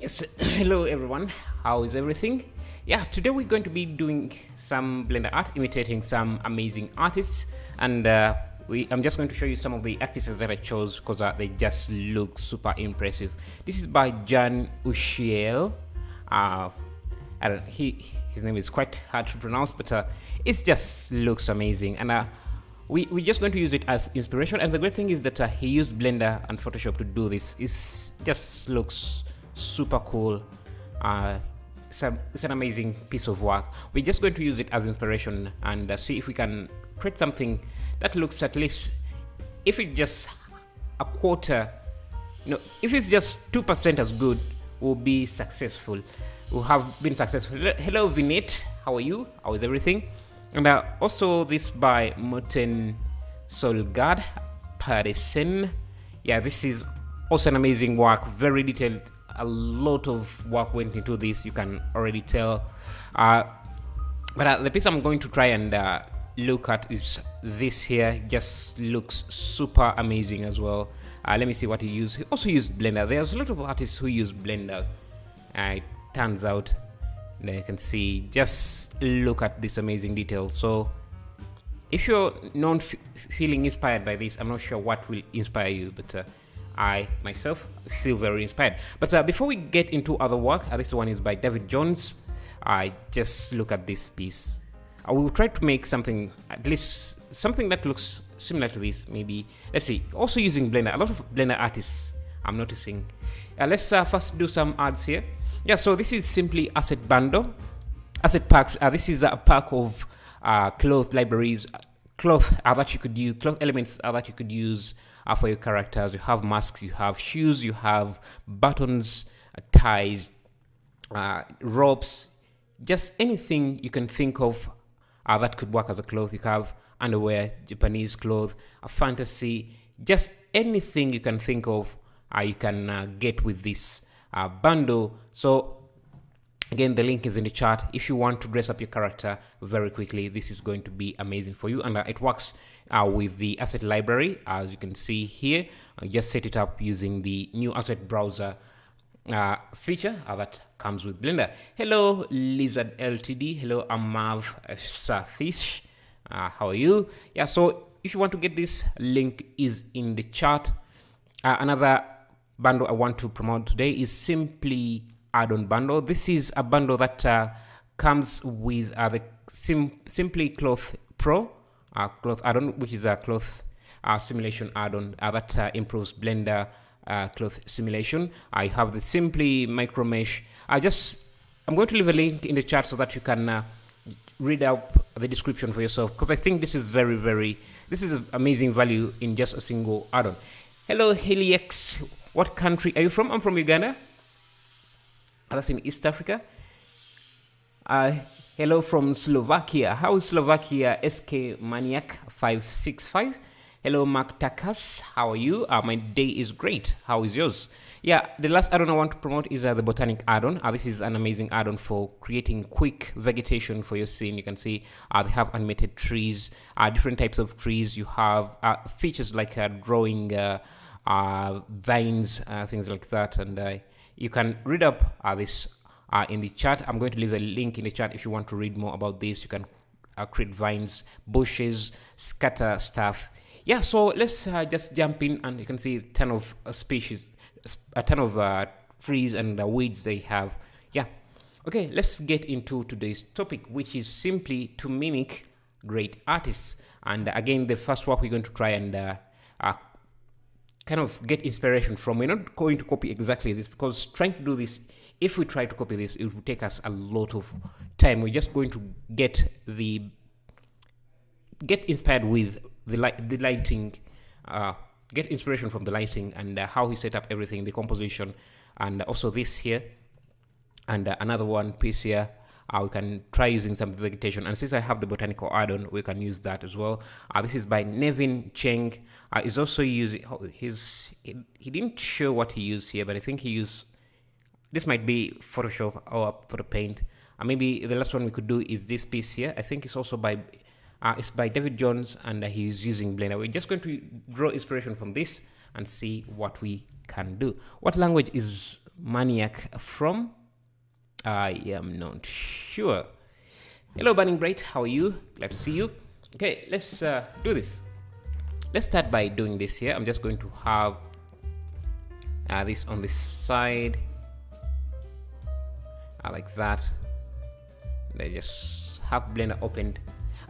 Yes, hello everyone. How is everything? Yeah, today we're going to be doing some Blender art, imitating some amazing artists, and I'm just going to show you some of the art pieces that I chose because they just look super impressive. This is by Jan Ushiel. I don't, his name is quite hard to pronounce, but it just looks amazing, and we're just going to use it as inspiration. And the great thing is that he used Blender and Photoshop to do this. It just looks super cool. It's an amazing piece of work. We're just going to use it as inspiration and see if we can create something that looks, at least if it's just a quarter, if it's just 2% as good, we'll be successful. We'll have been successful. Hello Vinette, how are you? How is everything? And also this by Morten Solgaard Pedersen. Yeah, this is also an amazing work, very detailed. A lot of work went into this, you can already tell. But the piece I'm going to try and look at is this here. Just looks super amazing as well. Let me see what he used. He also used Blender. There's a lot of artists who use Blender. It turns out, you can see, just look at this amazing detail. So if you're not feeling inspired by this, I'm not sure what will inspire you, but I myself feel very inspired. But before we get into other work, this one is by David Jones. I just look at this piece. I will try to make something, at least something that looks similar to this. Maybe, let's see, also using Blender. A lot of Blender artists I'm noticing. Let's first do some ads here. Yeah, so this is simply asset bundle, asset packs. This is a pack of cloth libraries, cloth that you could use, cloth elements that you could use for your characters. You have masks, you have shoes, you have buttons, ties, ropes, just anything you can think of that could work as a cloth. You have underwear, Japanese cloth, a fantasy, just anything you can think of, you can get with this bundle. So again, the link is in the chat. If you want to dress up your character very quickly, this is going to be amazing for you. And it works with the asset library, as you can see here. Just set it up using the new asset browser feature that comes with Blender. Hello, Lizard LTD. Hello, Amav Sathish. How are you? Yeah, so if you want to get this, link is in the chat. Another bundle I want to promote today is simply add-on bundle. This is a bundle that comes with the Simply Cloth Pro cloth add-on, which is a cloth simulation add-on that improves Blender cloth simulation. I have the Simply Micro Mesh. I'm going to leave a link in the chat so that you can read up the description for yourself, because I think this is this is amazing value in just a single add-on. Hello Helix, what country are you from? I'm from Uganda. That's in East Africa. Hello from Slovakia. How is Slovakia? SK Maniac 565. Hello Mark Takas. How are you? My day is great. How is yours? Yeah, the last add-on I want to promote is the Botanic add-on. This is an amazing add-on for creating quick vegetation for your scene. You can see they have animated trees, different types of trees. You have features like drawing vines, things like that, and you can read up this in the chat. I'm going to leave a link in the chat if you want to read more about this. You can create vines, bushes, scatter stuff. Yeah, so let's just jump in, and you can see a ton of species, a ton of trees and weeds they have. Yeah, okay, let's get into today's topic, which is simply to mimic great artists. And again, the first work we're going to try and kind of get inspiration from. We're not going to copy exactly this, because trying to do this, if we try to copy this, it will take us a lot of time. We're just going to get inspired with the lighting, get inspiration from the lighting and how he set up everything, the composition, and also this here, and another one piece here. We can try using some vegetation, and since I have the botanical add-on, we can use that as well. This is by Nevin Cheng. He's also using he didn't show what he used here, but I think he used, this might be Photoshop or Photo Paint. Maybe the last one we could do is this piece here. I think it's also by it's by David Jones, and he's using Blender. We're just going to draw inspiration from this and see what we can do. What language is maniac from? I am not sure. Hello, Burning Bright. How are you? Glad to see you. Okay, let's do this. Let's start by doing this here. I'm just going to have this on this side, like that. And I just have Blender opened.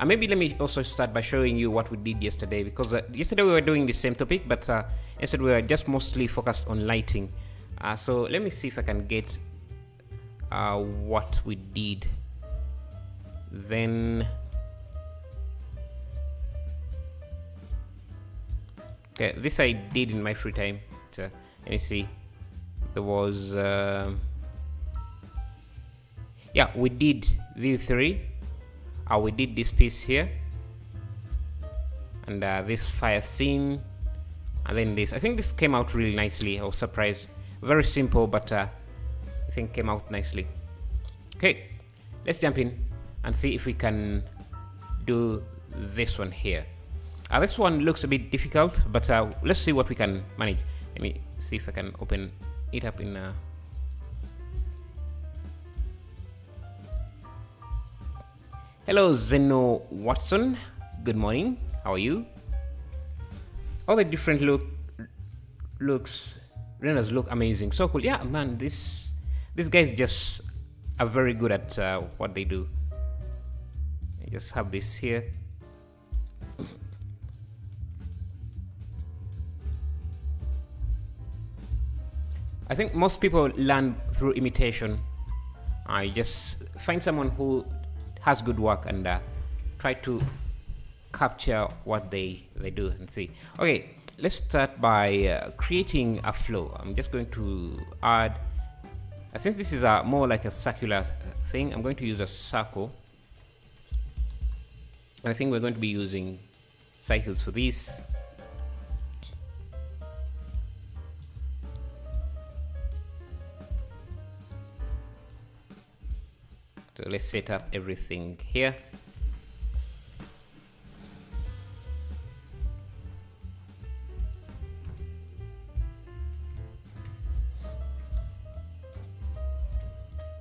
Maybe let me also start by showing you what we did yesterday, because yesterday we were doing the same topic, but instead we were just mostly focused on lighting. So let me see if I can get what we did. Then okay, this I did in my free time. Let me see. There was yeah, we did view 3. We did this piece here, and this fire scene, and then this. I think this came out really nicely. I was surprised. Very simple, but I think came out nicely. Okay, let's jump in and see if we can do this one here. This one looks a bit difficult, but let's see what we can manage. Let me see if I can open it up in Hello, Zeno Watson. Good morning. How are you? All the different renders look amazing. So cool. Yeah, man, these guys just are very good at what they do. I just have this here. I think most people learn through imitation. I just find someone who has good work and try to capture what they do and see. Okay, let's start by creating a flow. I'm just going to add, since this is more like a circular thing, I'm going to use a circle. And I think we're going to be using cycles for this. So let's set up everything here.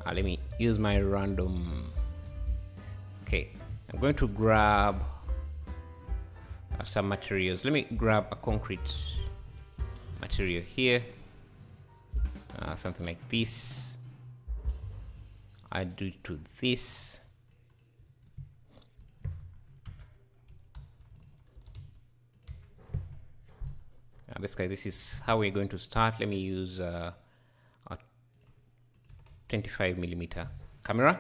Let me use my random. Okay, I'm going to grab some materials. Let me grab a concrete material here, something like this. I do to this. Basically, this is how we're going to start. Let me use a 25mm camera.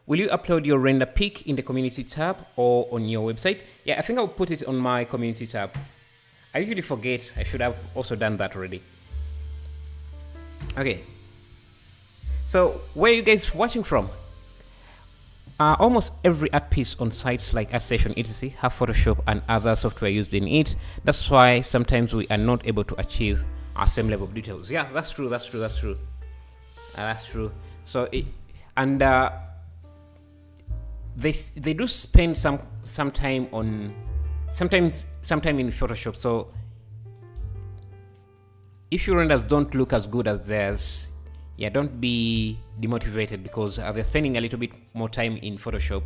Will you upload your render pic in the community tab or on your website? Yeah, I think I'll put it on my community tab. I usually forget. I should have also done that already. Okay. So, where are you guys watching from? Almost every art piece on sites like ArtStation, etc. have Photoshop and other software used in it. That's why sometimes we are not able to achieve our same level of details. Yeah, that's true. That's true. That's true. That's true. So, they do spend some time on some time in Photoshop. So, if your renders don't look as good as theirs, yeah, don't be demotivated, because they're spending a little bit more time in Photoshop,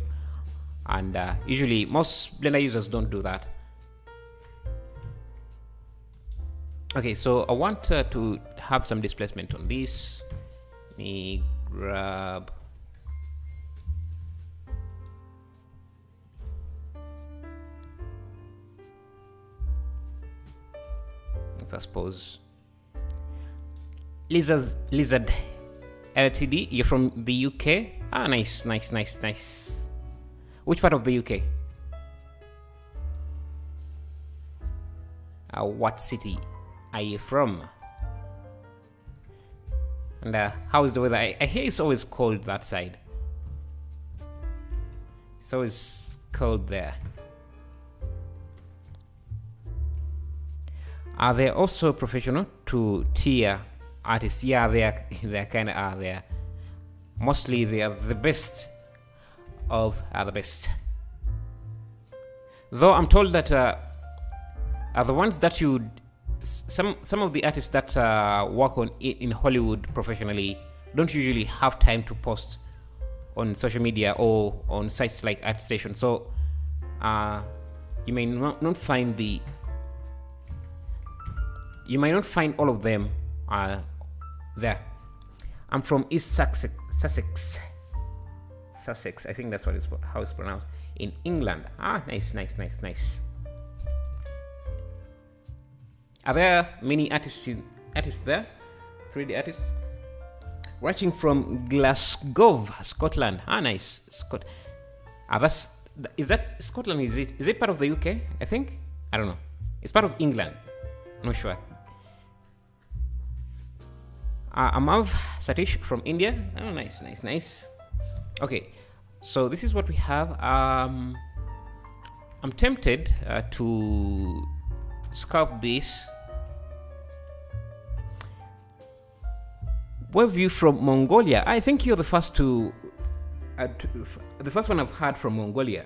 and usually most Blender users don't do that. Okay, so I want to have some displacement on this. Let me grab first pose. Lizard LTD, you're from the UK? Nice. Which part of the UK? What city are you from? And how is the weather? I hear it's always cold that side. It's always cold there. Are they also professional to tier artists? Yeah, they kind of are. There, mostly they are the best of the best. Though I'm told that the ones that you some of the artists that work on it in Hollywood professionally don't usually have time to post on social media or on sites like ArtStation. So you may not find all of them there. I'm from East Sussex. I think that's how it's pronounced, in England. Nice. Are there many artists there? 3D artists? Watching from Glasgow, Scotland. Nice. Is that Scotland? Is it part of the UK? I think. I don't know. It's part of England. Not sure. Amav Satish from India. Oh, nice. Okay, so this is what we have. I'm tempted to sculpt this. Wave view from Mongolia. I think you're the first the first one I've heard from Mongolia.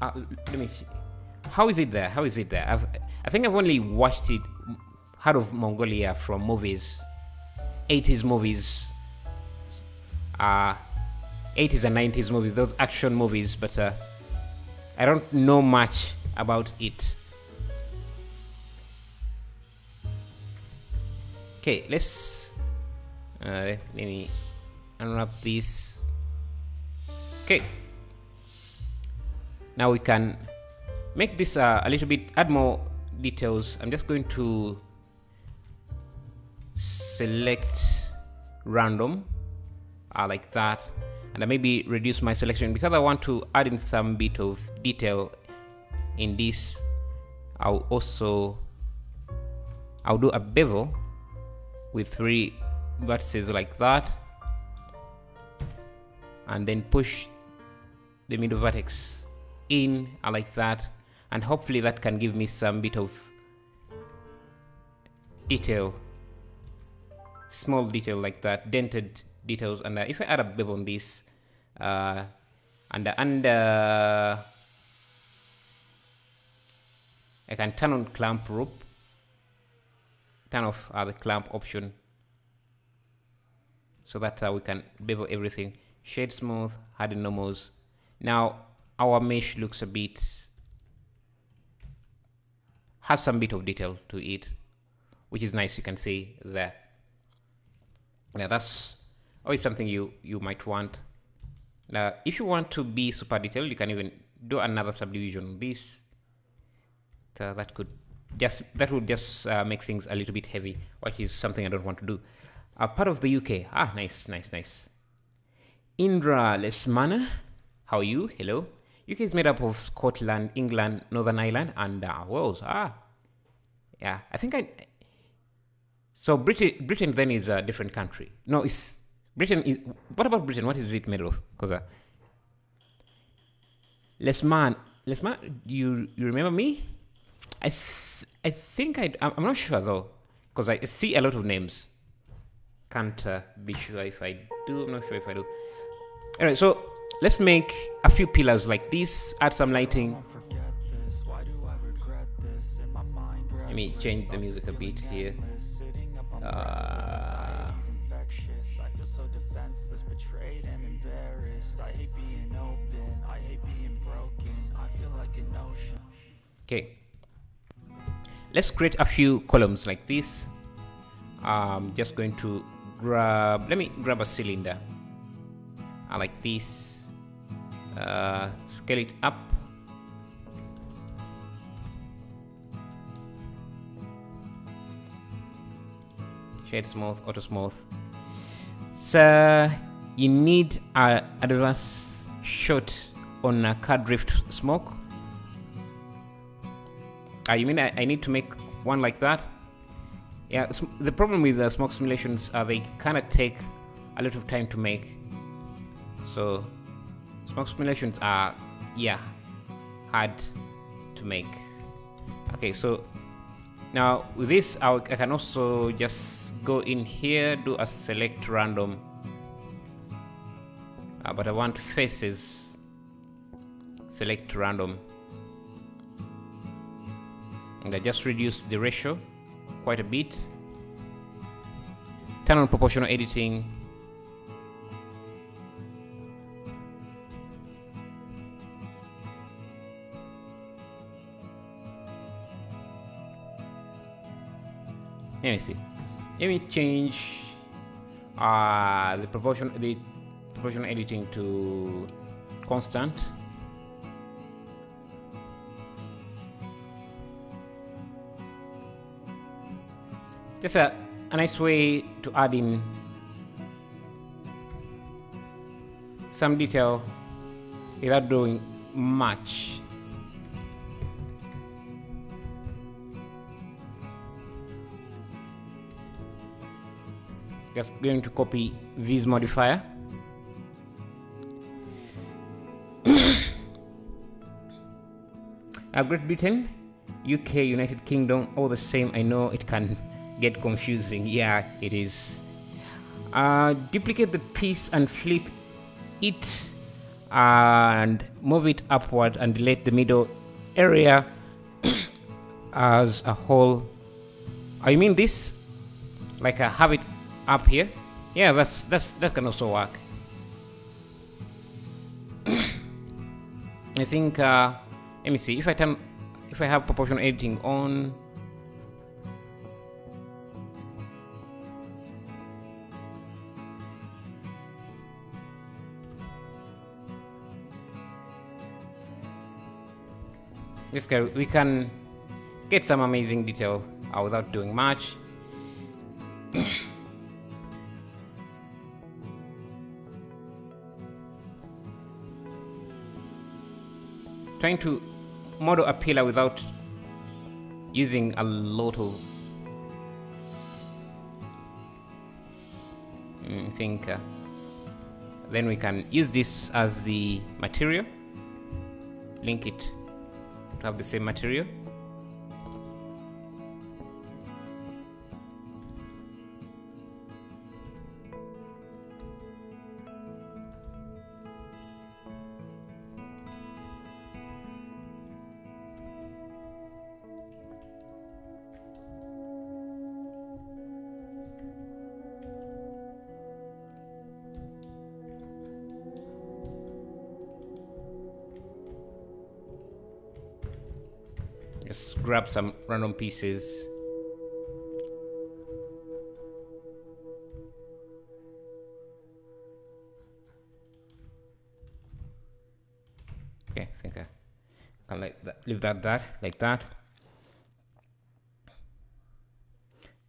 Let me see. How is it there? I think I've only heard of Mongolia from movies, 80s movies, 80s and 90s movies, those action movies, but I don't know much about it. Okay, let me unwrap this. Okay, now we can make this a little bit, add more details. I'm just going to select random like that, and I maybe reduce my selection because I want to add in some bit of detail in this. I'll do a bevel with 3 vertices like that, and then push the middle vertex in like that, and hopefully that can give me some bit of detail, small detail like that, dented details. And if I add a bevel on this and I can turn on clamp rope, turn off the clamp option, so that we can bevel everything. Shade smooth, harden normals. Now our mesh looks has some bit of detail to it, which is nice. You can see there. Now that's always something you might want. Now if you want to be super detailed, you can even do another subdivision on this. That would just make things a little bit heavy, which is something I don't want to do. Part of the UK. Nice. Indra Lesmana, how are you? Hello. UK is made up of Scotland, England, Northern Ireland, and Wales. Yeah, I think so Britain then is a different country. No, it's Britain is. What about Britain? What is it made of? Because Lesman, you remember me? I think I'm not sure though, because I see a lot of names. Can't be sure if I do. I'm not sure if I do. Alright, so let's make a few pillars like this, add some lighting. Let me change the music a bit here. Okay, let's create a few columns like this. I'm just going to let me grab a cylinder like this, scale it up, shade smooth, auto smooth. So you need an advanced shot on a car drift smoke. You mean I need to make one like that? Yeah, the problem with the smoke simulations are they kind of take a lot of time to make. So smoke simulations are, hard to make. Okay, so now with this, I can also just go in here, do a select random. But I want faces, select random. And I just reduce the ratio quite a bit. Turn on proportional editing. Let me see. Let me change the proportional editing to constant. Just a nice way to add in some detail without doing much. Just going to copy this modifier. Great Britain, UK, United Kingdom, all the same. I know it can get confusing. Yeah, it is. Duplicate the piece and flip it and move it upward and delete the middle area as a whole. I mean this, like I have it up here. Yeah, that can also work. I think let me see if I have proportional editing on. This guy, we can get some amazing detail without doing much. Trying to model a pillar without using a lot of I think then we can use this as the material, link it to have the same material. Just grab some random pieces. Okay, I think I can leave that like that.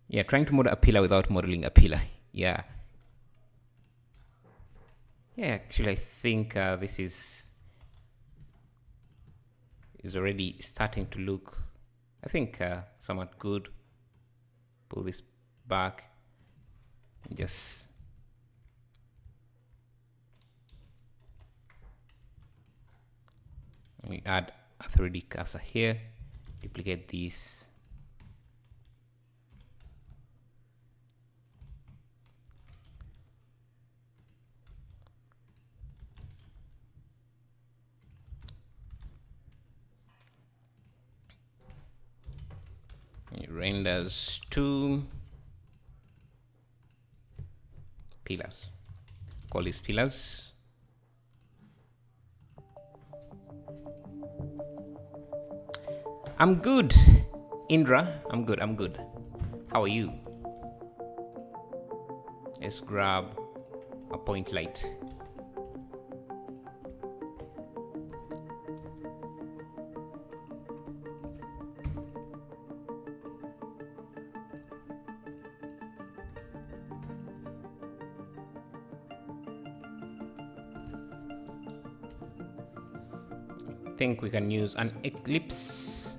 Yeah, trying to model a pillar without modeling a pillar. Yeah. Yeah, actually I think this is already starting to look, I think, somewhat good. Pull this back and just we add a 3D cursor here, duplicate this. It renders 2 pillars. Call these pillars. I'm good, Indra. I'm good. How are you? Let's grab a point light. I think we can use an eclipse.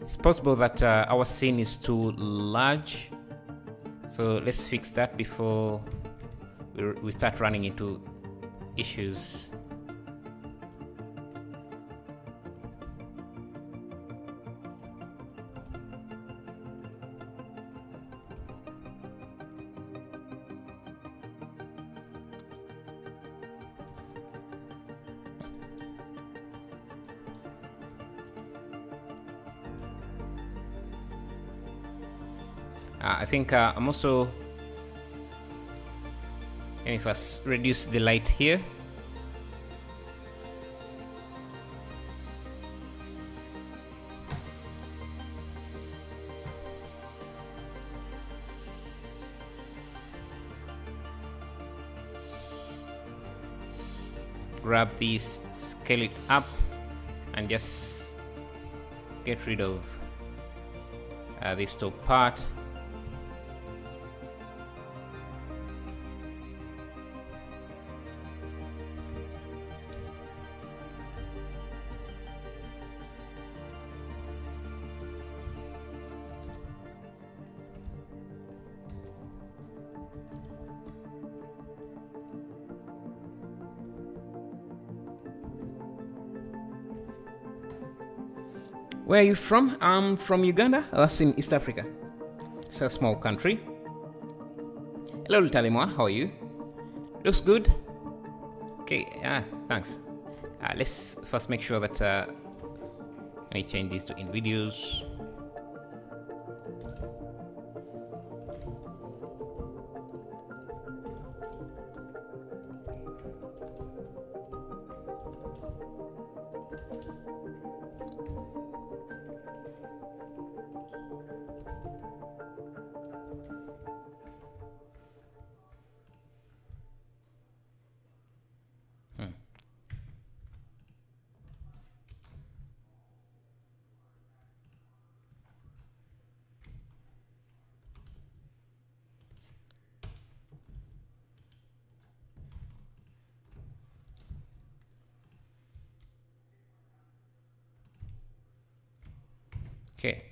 It's possible that our scene is too large, so let's fix that before we start running into issues. I think I'm also, let me first reduce the light here. Grab this, scale it up, and just get rid of this top part. Where are you from? I'm from Uganda. That's in East Africa. It's a small country. Hello, Talimwa. How are you? Looks good. Okay, thanks. Let's first make sure that I change this to in videos. Okay.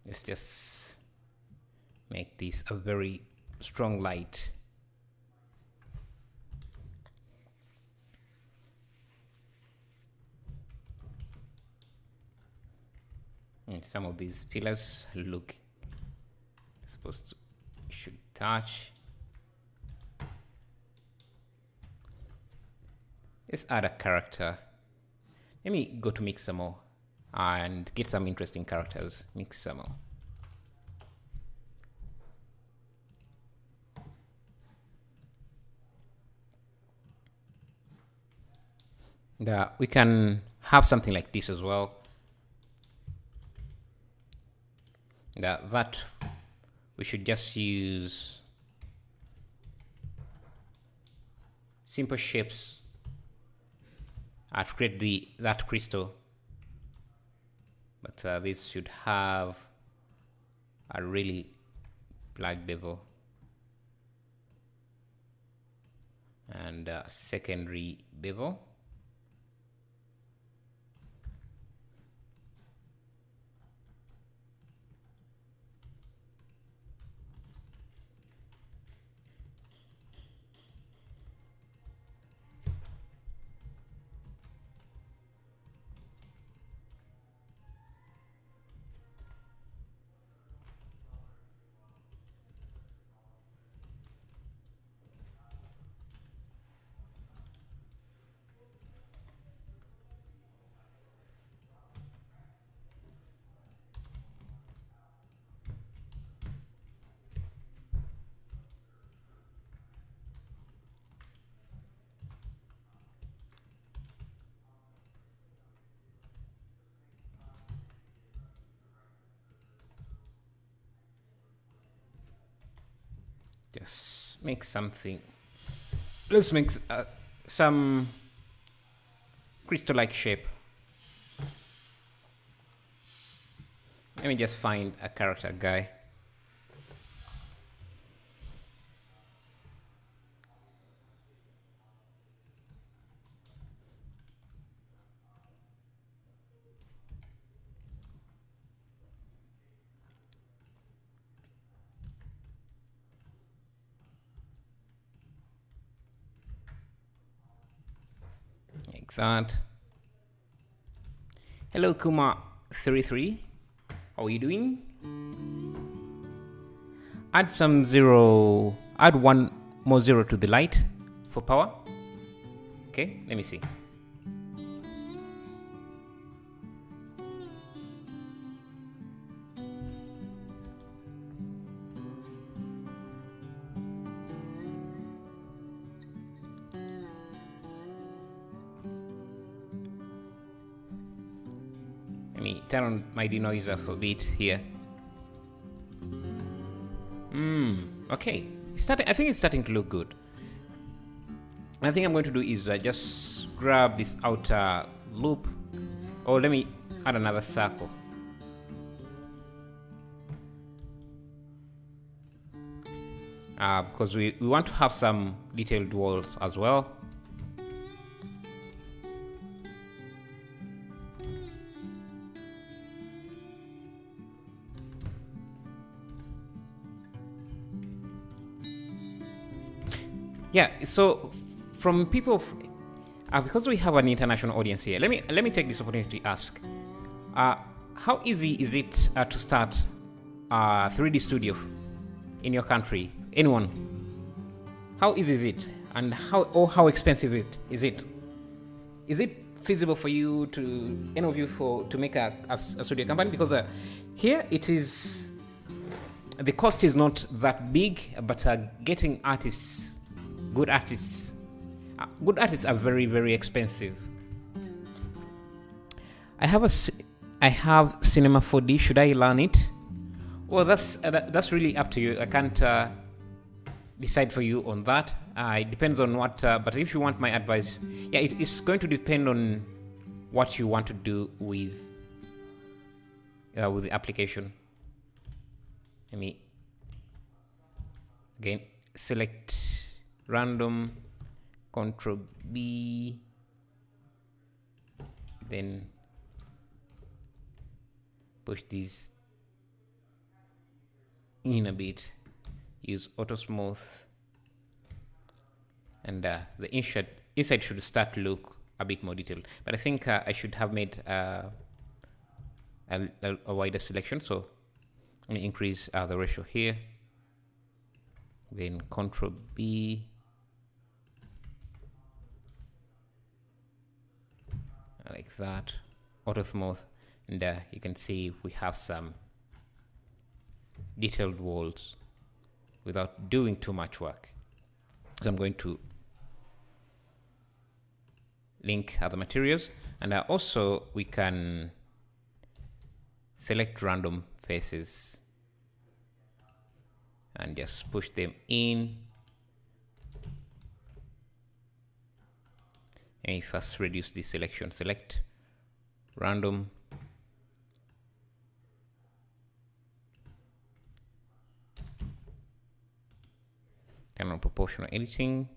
Let's just make this a very strong light. And some of these pillars look supposed to should touch. Let's add a character. Let me go to mix some more and get some interesting characters. Mix some more. We can have something like this as well. That we should just use simple shapes to create that crystal, but this should have a really large bevel and a secondary bevel. Just make something. Let's make some crystal-like shape. Let me just find a character guy. Like that. Hello, Kuma33. How are you doing? Add some zero. Add one more zero to the light for power. Okay, let me see. Let me turn on my denoiser for a bit here. Okay. I think it's starting to look good. I think I'm going to do is just grab this outer loop. Oh, let me add another circle. Because we want to have some detailed walls as well. Yeah, so from people, because we have an international audience here, let me take this opportunity to ask, how easy is it to start a 3D studio in your country? Anyone? How easy is it, and how expensive is it? Is it feasible for you any of you to make a studio company? Because here it is, the cost is not that big, but getting artists. Good artists are very, very expensive. I have Cinema 4D. Should I learn it? Well, that's really up to you. I can't decide for you on that. It depends on what. But if you want my advice, yeah, it is going to depend on what you want to do with the application. Let me again select random, Ctrl B, then push these in a bit, use auto smooth, and the inside should start to look a bit more detailed. But I think I should have made a wider selection, so let me increase the ratio here, then Ctrl B, like that, auto smooth, and you can see we have some detailed walls without doing too much work. So I'm going to link other materials, and also we can select random faces and just push them in. Let me first reduce the selection. Select random, turn on proportional editing,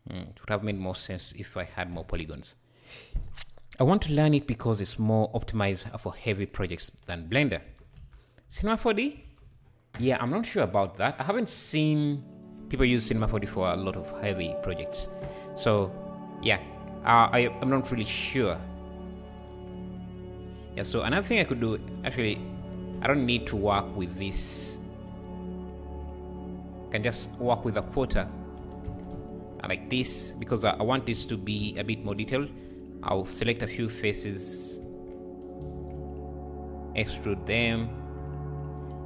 it would have made more sense if I had more polygons. I want to learn it because it's more optimized for heavy projects than Blender. Cinema 4D? Yeah, I'm not sure about that. I haven't seen people use Cinema 4D for a lot of heavy projects. So, yeah, I'm not really sure. Yeah, so another thing I could do, actually, I don't need to work with this. I can just work with a quarter like this, because I want this to be a bit more detailed. I'll select a few faces, extrude them,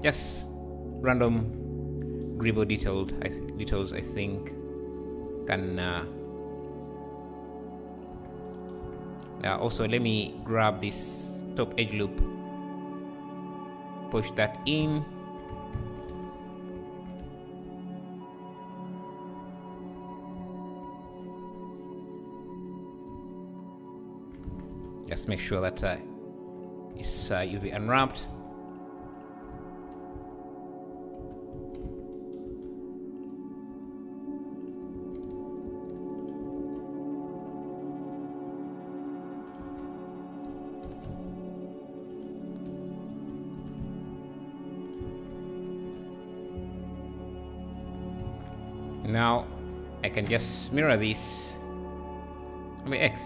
just random gribble details I think can also let me grab this top edge loop, push that in, just make sure that it's UV unwrapped. Now I can just mirror this on the X.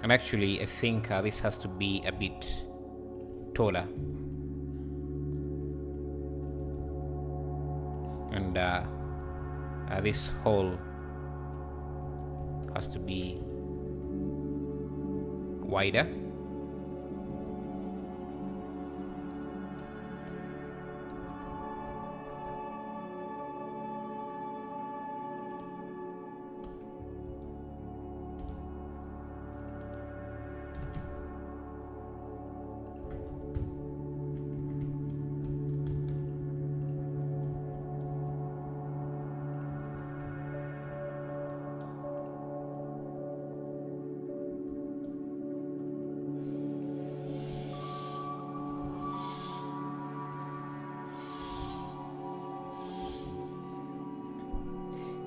And actually, I think this has to be a bit taller. And this hole has to be wider.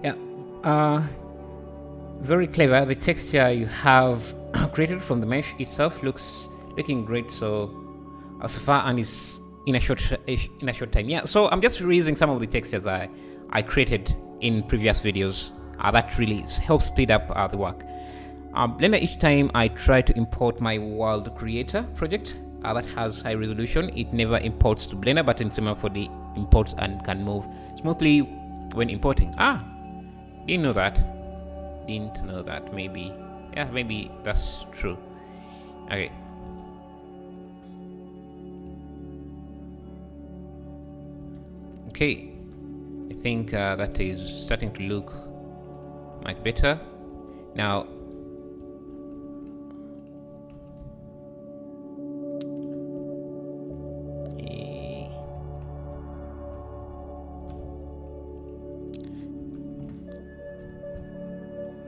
Yeah, very clever. The texture you have created from the mesh itself looking great. So far, and it's in a short time. Yeah. So I'm just reusing some of the textures I created in previous videos. That really helps speed up the work. Blender, each time I try to import my world creator project that has high resolution, it never imports to Blender, but in similar for the imports and can move smoothly when importing. Didn't know that. Maybe that's true. Okay. I think that is starting to look much better now.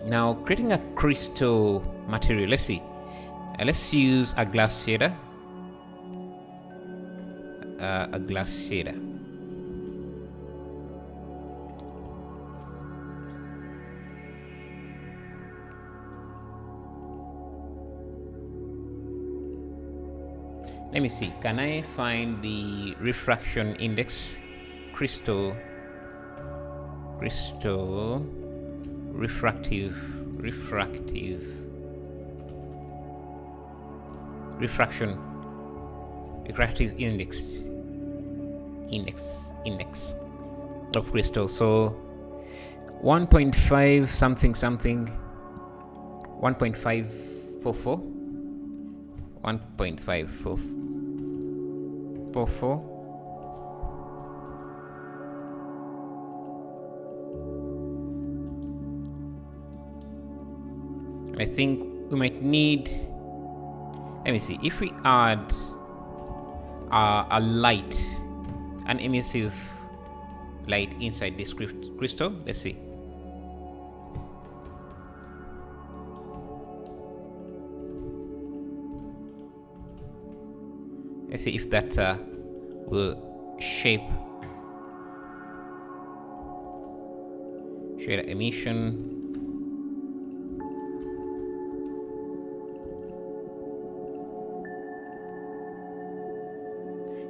Now, creating a crystal material, let's see. Let's use a glass shader. Let me see. Can I find the refraction index? Crystal refractive index of crystal. So 1.5 something 1.544 I think we might need, let me see, if we add a light, an emissive light inside this crystal, let's see. Let's see if that will shape shader emission.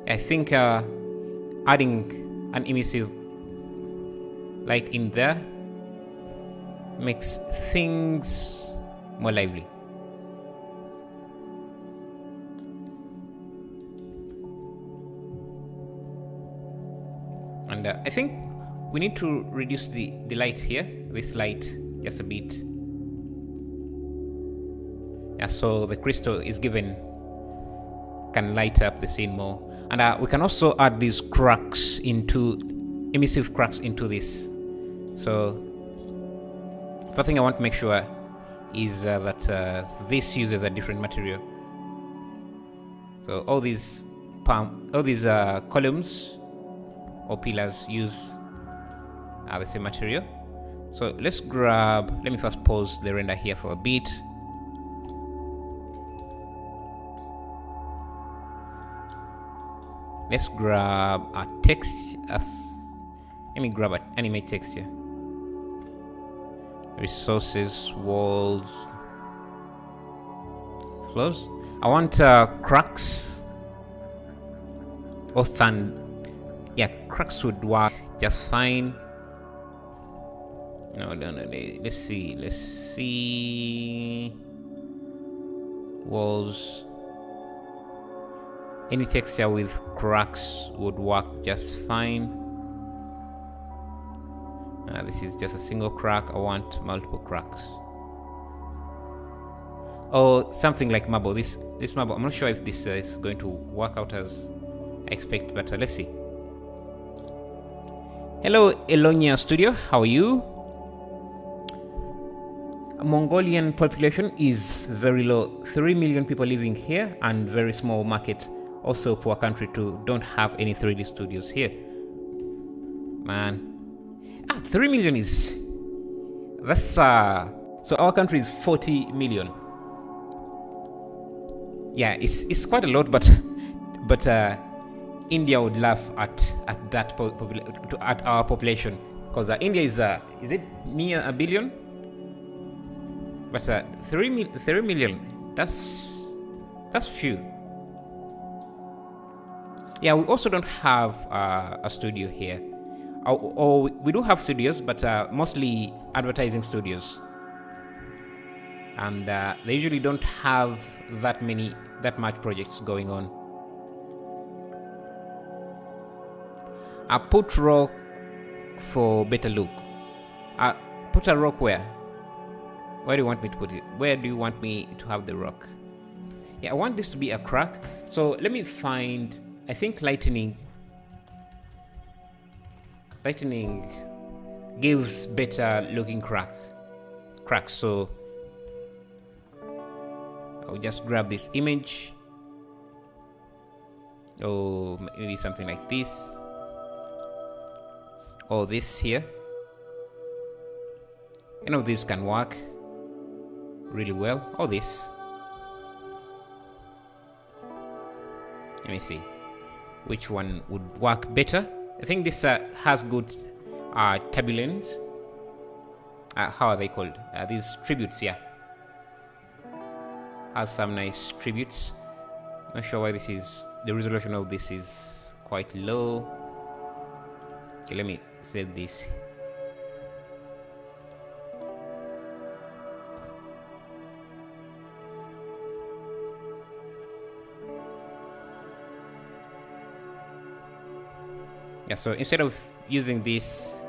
I think adding an emissive light in there makes things more lively. And I think we need to reduce the light here, this light, just a bit. Yeah, so the crystal is can light up the scene more. And we can also add these emissive cracks into this. So the thing I want to make sure is that this uses a different material. So all these columns or pillars use the same material. So let me first pause the render here for a bit. Let's grab a text. Let me grab an animate text here. Resources, walls, close. I want cracks. Cracks would work just fine. No. Let's see. Walls. Any texture with cracks would work just fine. This is just a single crack. I want multiple cracks. or something like marble. This marble, I'm not sure if this is going to work out as I expect, but let's see. Hello, Elonia Studio, how are you? Mongolian population is very low, 3 million people living here, and very small market. Also poor country too, don't have any 3D studios here. Man, 3 million is, that's so our country is 40 million. Yeah, it's quite a lot, but India would laugh at that at our population, because India is it near a billion? But 3 million, that's few. Yeah, we also don't have a studio here. Or we do have studios, but mostly advertising studios. And they usually don't have that much projects going on. I put rock for better look. Put a rock where? Where do you want me to put it? Where do you want me to have the rock? Yeah, I want this to be a crack. So let me find, I think lightning gives better looking cracks. So I'll just grab this image. Or maybe something like this. Or this here. This can work really well. Or this. Let me see which one would work better. I think this has good turbulence. How are they called? These tributes, yeah. Has some nice tributes. Not sure why the resolution of this is quite low. Okay, let me save this. Yeah, so instead of using this,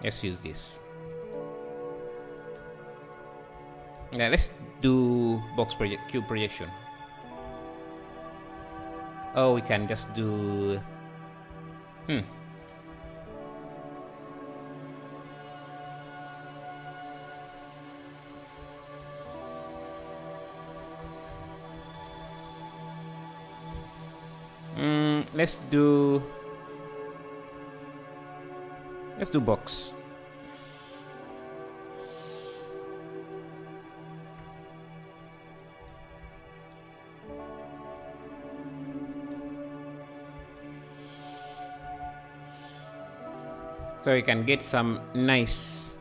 let's use this. Yeah, let's do cube projection. Oh, we can just do let's do box. So you can get some nice,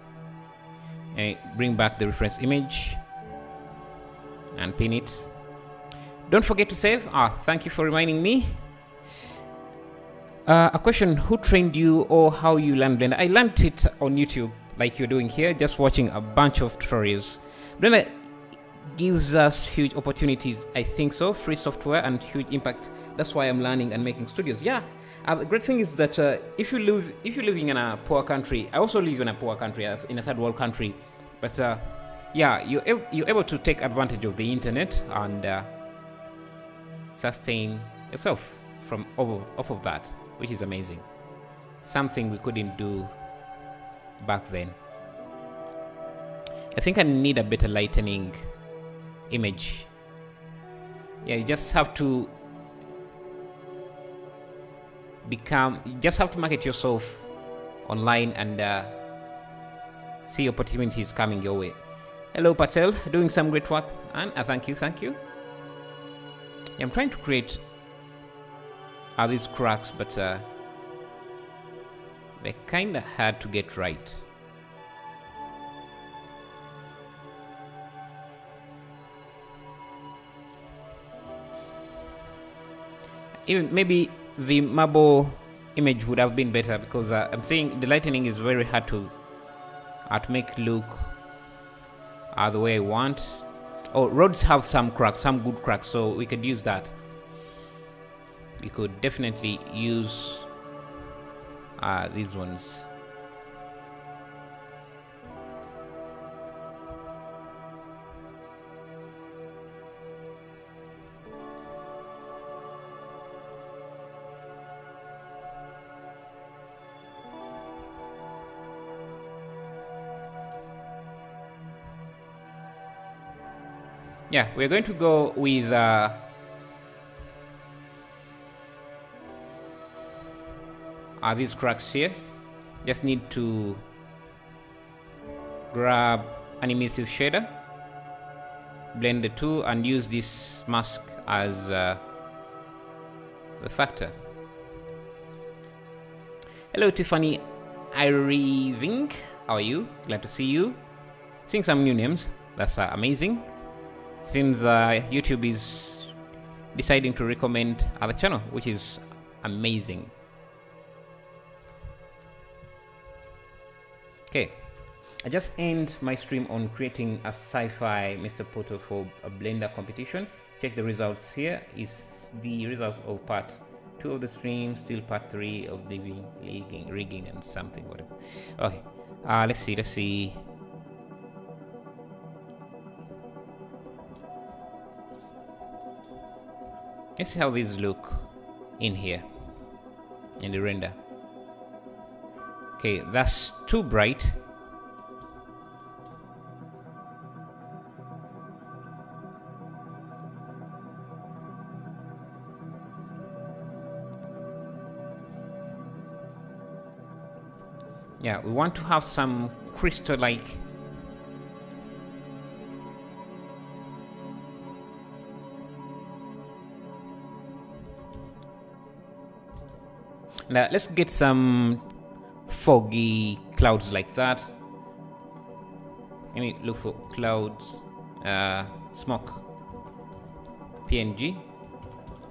bring back the reference image and pin it. Don't forget to save. Thank you for reminding me. A question, who trained you or how you learned Blender? I learned it on YouTube, like you're doing here, just watching a bunch of tutorials. Blender gives us huge opportunities, I think so, free software and huge impact. That's why I'm learning and making studios. Yeah, the great thing is that if you're living in a poor country, I also live in a poor country, in a third world country, but yeah, you're able to take advantage of the internet and sustain yourself from off of that, which is amazing. Something we couldn't do back then. I think I need a better lightening image. Yeah, you just have to market yourself online and see opportunities coming your way. Hello Patel, doing some great work, and thank you. Yeah, I'm trying to create these cracks, but they're kinda hard to get right. Even maybe the marble image would have been better, because I'm saying the lightning is very hard to make look the way I want. Oh, roads have some cracks, some good cracks, so we could use that. We could definitely use these ones. Yeah, we're going to go with these cracks here. Just need to grab an emissive shader, blend the two, and use this mask as the factor. Hello Tiffany Irving, how are you? Glad to see you. Seeing some new names, that's amazing. Seems YouTube is deciding to recommend other channel, which is amazing. Okay, I just end my stream on creating a sci-fi Mr. Poto for a Blender competition. Check the results here. Is the results of part 2 of the stream, still part 3 of the rigging and something, whatever. Okay, let's see. Let's see how these look in here in the render. Okay, that's too bright. Yeah, we want to have some crystal-like. Now let's get some foggy clouds like that. Let me look for clouds, smoke, PNG,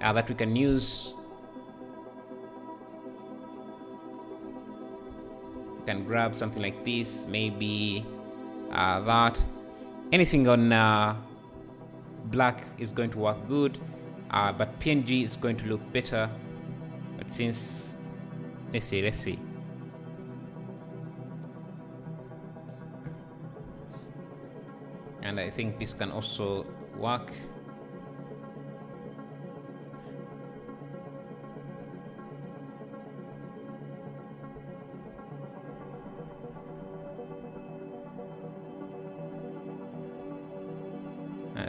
that we can use. We can grab something like this, maybe that. Anything on black is going to work good, but PNG is going to look better. But since let's see. And I think this can also work.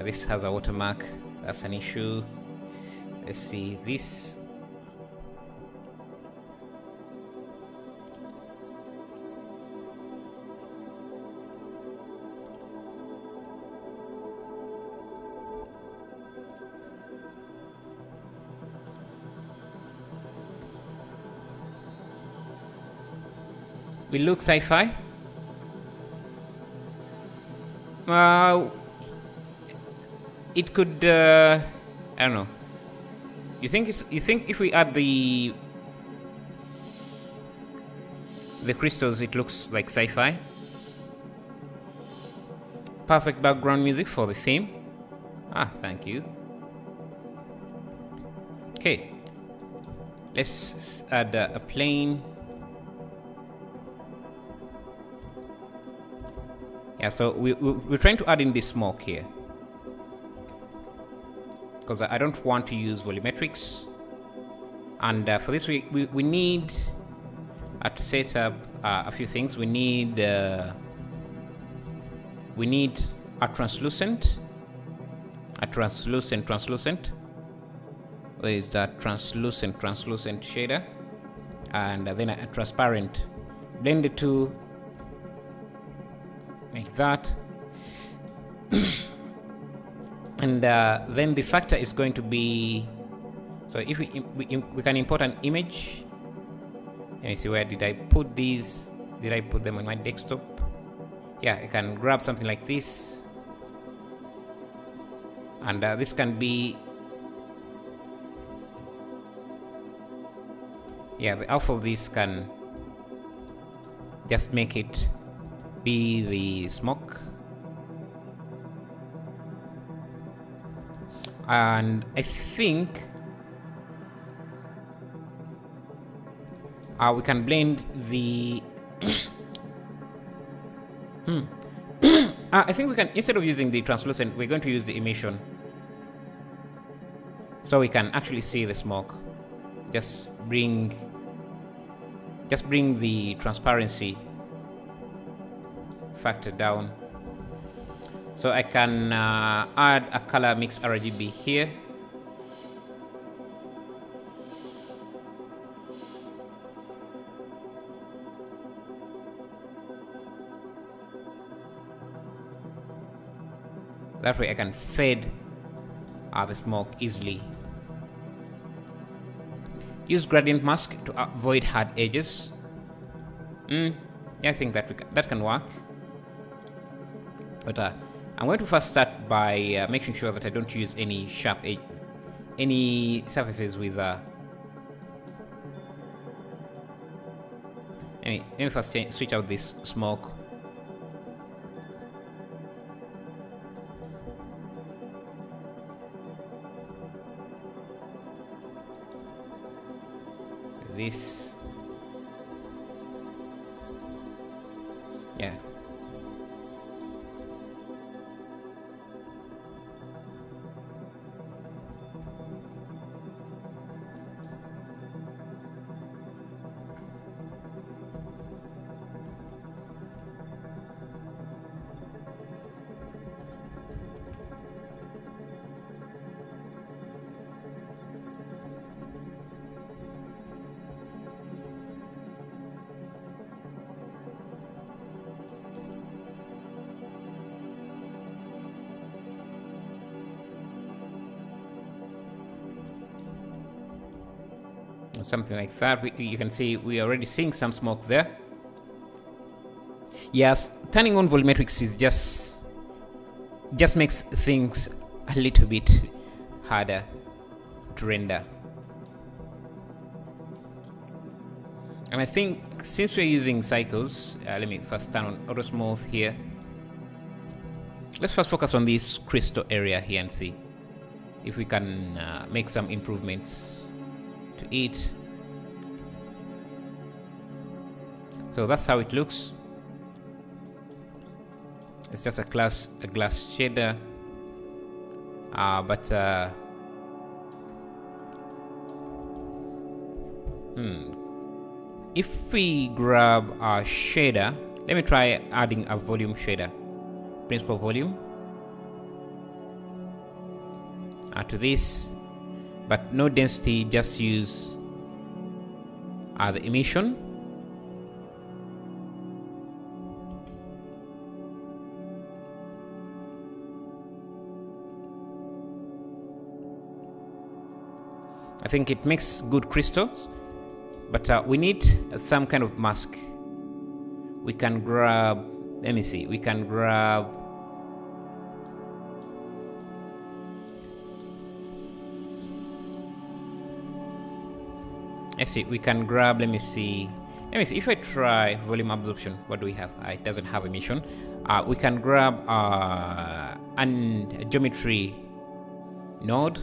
This has a watermark, that's an issue. Let's see this. We look sci-fi. It could. I don't know. You think if we add the crystals, it looks like sci-fi? Perfect background music for the theme. Thank you. Okay. Let's add a plane. Yeah, so we're trying to add in this smoke here, because I don't want to use volumetrics. And for this we need to set up a few things. We need a translucent. Where is that translucent shader? And then a transparent. Blend the two. Like that. And then the factor is going to be, so if we can import an image. Let me see, where did I put these? Did I put them on my desktop? Yeah, I can grab something like this, and this can be, yeah, the alpha of this can just make it be the smoke. And I think we can blend the I think we can, instead of using the translucent, we're going to use the emission, so we can actually see the smoke. Just bring the transparency factor down. So I can add a color mix RGB here. That way I can fade the smoke easily. Use gradient mask to avoid hard edges. Yeah, I think that can work. But I'm going to first start by making sure that I don't use any sharp edges, any surfaces with. Let me first switch out this smoke. This, yeah. Something like that. You can see we are already seeing some smoke there. Yes, turning on volumetrics is just makes things a little bit harder to render. And I think since we're using cycles, let me first turn on auto smooth here. Let's first focus on this crystal area here and see if we can make some improvements to it. So that's how it looks. It's just a glass shader, but if we grab our shader, let me try adding a volume shader, principal volume, to this, but no density, just use the emission. I think it makes good crystals, but we need some kind of mask. We can grab, let me see, we can grab, let's see, we can grab, let me see if I try volume absorption, what do we have? It doesn't have emission. We can grab a geometry node.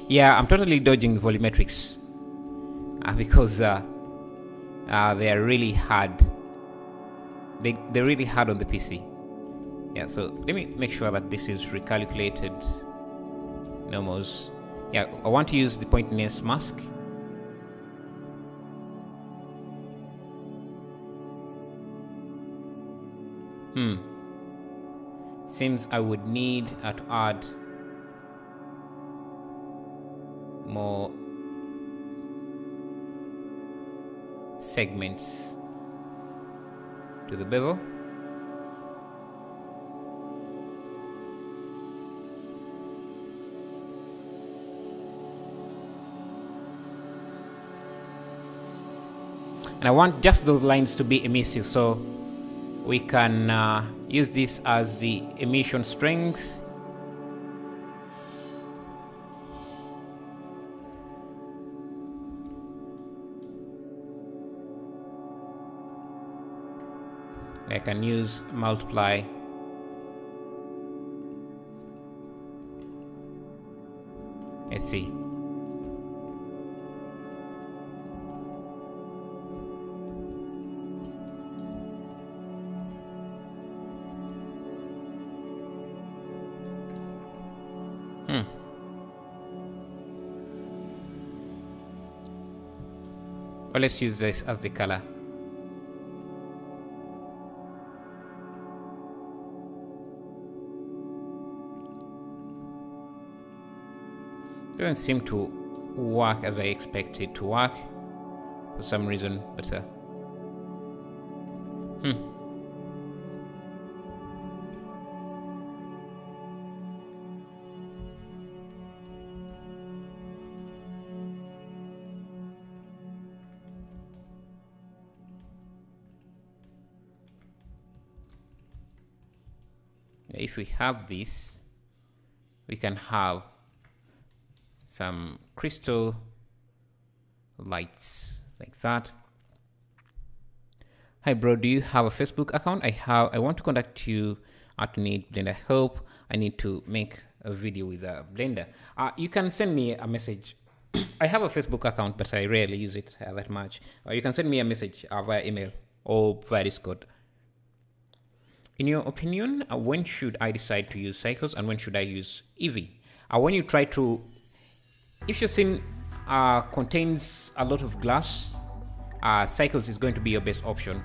Yeah, I'm totally dodging volumetrics because they are really hard. They're really hard on the PC. Yeah, so let me make sure that this is recalculated. Normals. Yeah, I want to use the pointiness mask. Seems I would need to add more segments to the bevel. And I want just those lines to be emissive, so we can use this as the emission strength. I can use multiply. Let's see. Or let's use this as the color. Doesn't seem to work as I expect it to work for some reason, but if we have this, we can have some crystal lights like that. Hi bro, do you have a Facebook account? I want to contact you to need Blender help. I need to make a video with a Blender. You can send me a message. I have a Facebook account, but I rarely use it that much. You can send me a message via email or via Discord. In your opinion, when should I decide to use cycles and when should I use Eevee? When you try to, if your scene contains a lot of glass, cycles is going to be your best option.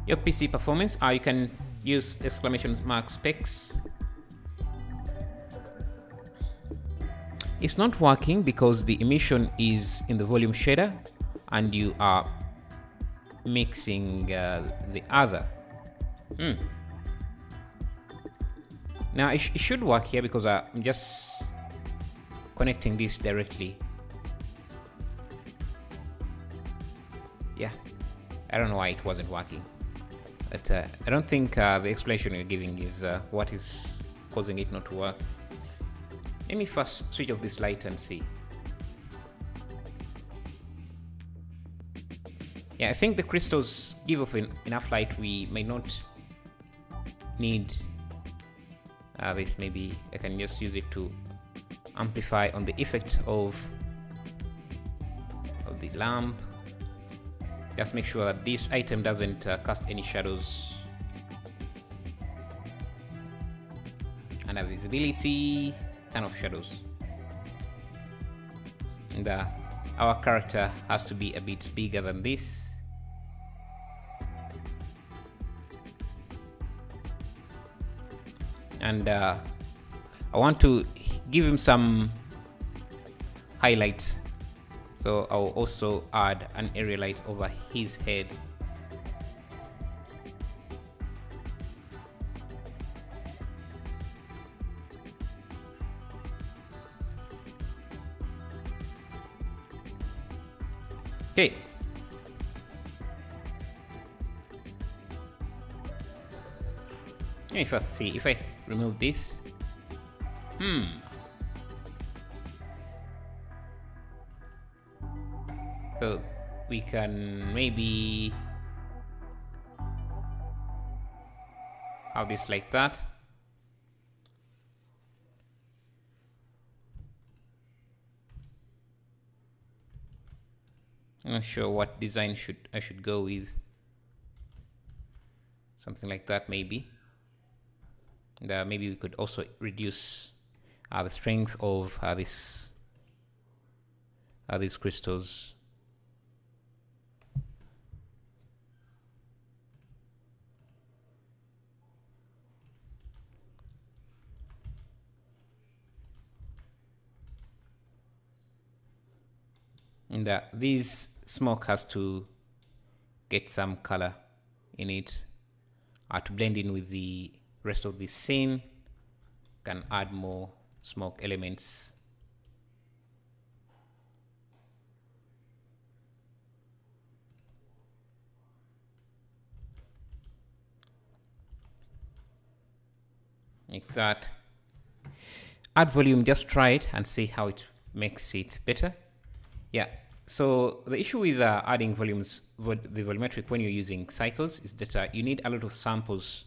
Your PC performance, you can use !mark specs. It's not working because the emission is in the volume shader and you are mixing the other. Now it should work here because I'm just connecting this directly. Yeah, I don't know why it wasn't working, but I don't think the explanation you're giving is what is causing it not to work. Let me first switch off this light and see. Yeah, I think the crystals give off enough light. We may not need this. Maybe I can just use it to amplify on the effect of the lamp. Just make sure that this item doesn't cast any shadows. Under visibility, turn off shadows. And our character has to be a bit bigger than this. And I want to give him some highlights, so I'll also add an area light over his head. Okay. Let me first see if I remove this. So we can maybe have this like that. I'm not sure what design I should go with. Something like that maybe. And maybe we could also reduce the strength of these crystals. And this smoke has to get some color in it to blend in with the rest of the scene. Can add more smoke elements. Like that. Add volume, just try it and see how it makes it better. Yeah, so the issue with adding volumes, the volumetric when you're using cycles, is that you need a lot of samples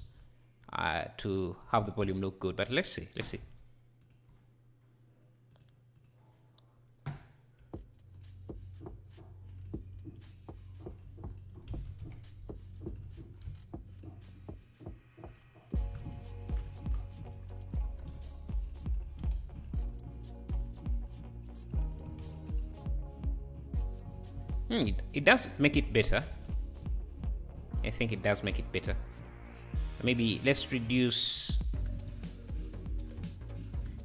to have the volume look good. But let's see. It does make it better. I think it does make it better. Maybe let's reduce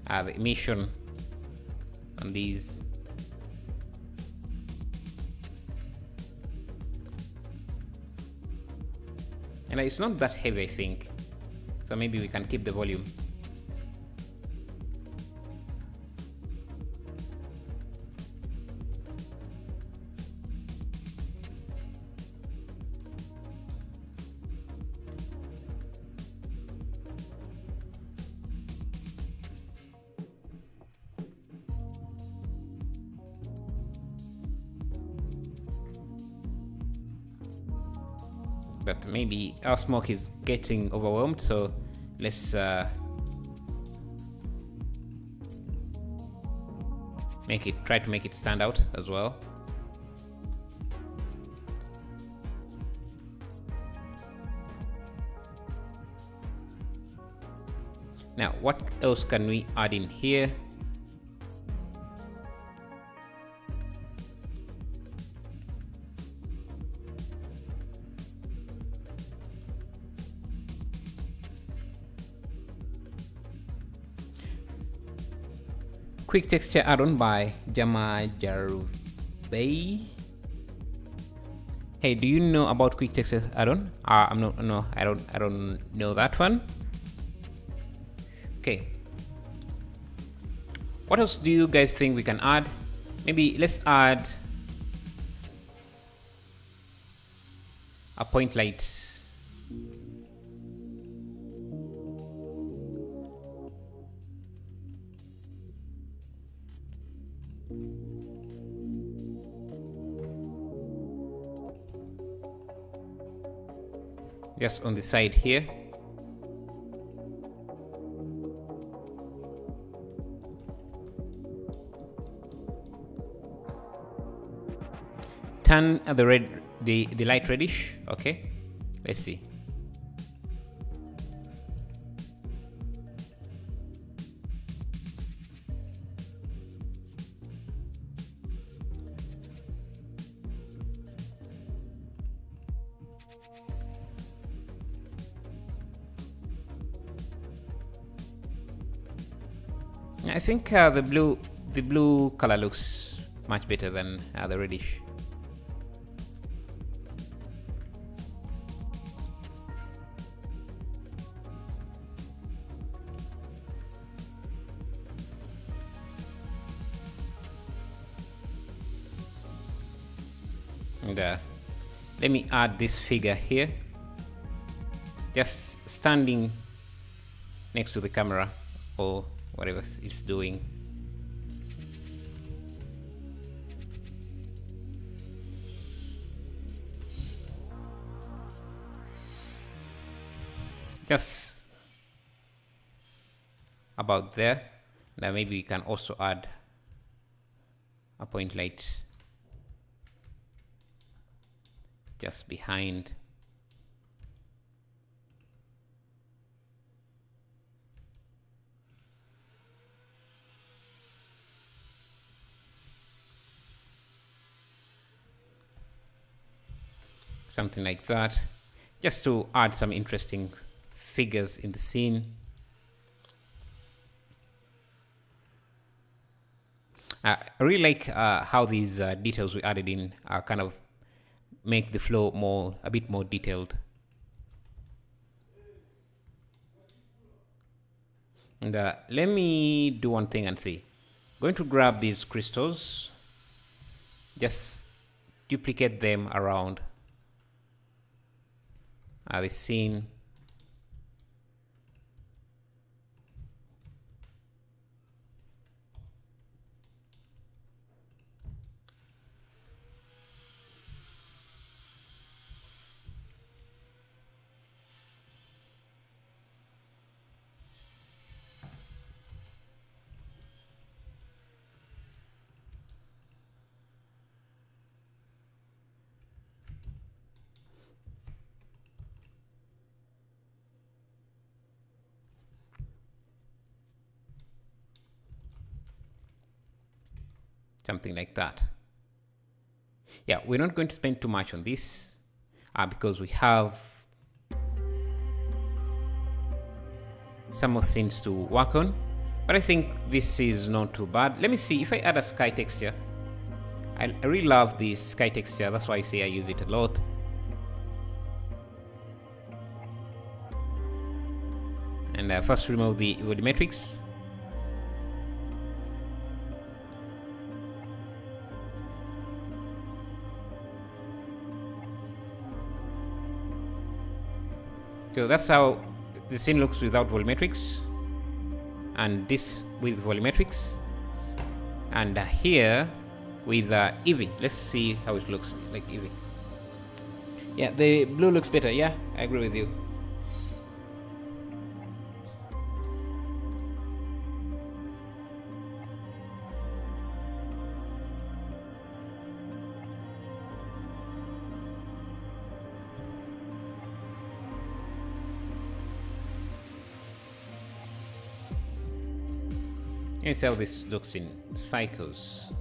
the emission on these. And it's not that heavy, I think. So maybe we can keep the volume. But maybe our smoke is getting overwhelmed, so let's try to make it stand out as well. Now, what else can we add in here? Quick texture add-on by Jama Jarvey. Hey, do you know about quick texture add-on? I don't know that one. Okay. What else do you guys think we can add? Maybe let's add a point light. Just on the side here. Turn the light reddish. Okay, let's see. I think the blue color looks much better than the reddish. And let me add this figure here, just standing next to the camera or whatever it's doing. Just about there. Now maybe we can also add a point light just behind. Something like that, just to add some interesting figures in the scene. I really like how these details we added in kind of make the flow a bit more detailed. And let me do one thing and see. Going to grab these crystals, just duplicate them around the scene. Something like that. Yeah, we're not going to spend too much on this because we have some more things to work on. but I think this is not too bad. Let me see if I add a sky texture. I really love this sky texture, that's why I say I use it a lot. And first remove the volumetrics. So that's how the scene looks without volumetrics, and this with volumetrics, and here with Eevee. Let's see how it looks like Eevee. Yeah, the blue looks better. Yeah, I agree with you. Let's see how this looks in Cycles.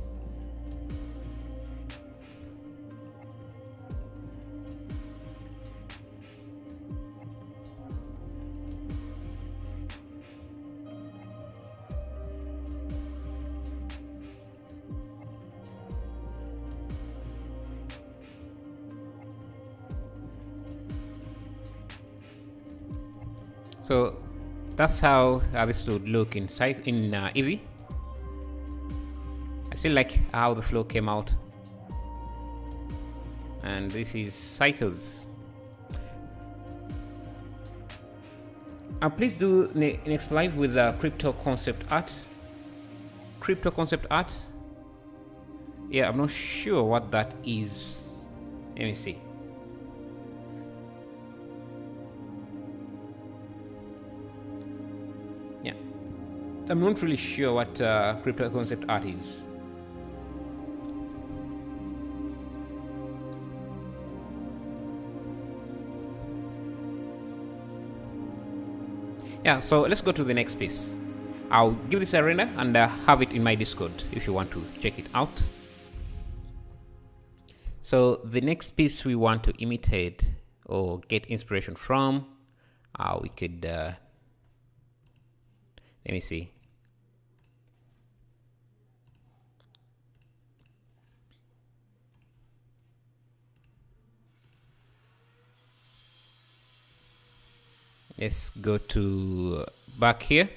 So that's how this would look in Eevee. I still like how the flow came out. And this is Cycles. Please do next live with crypto concept art. Crypto concept art. Yeah, I'm not sure what that is. Let me see. Yeah, I'm not really sure what crypto concept art is. Yeah, so let's go to the next piece. I'll give this a render and have it in my Discord if you want to check it out. So the next piece we want to imitate or get inspiration from, we could, let me see. Let's go to back here.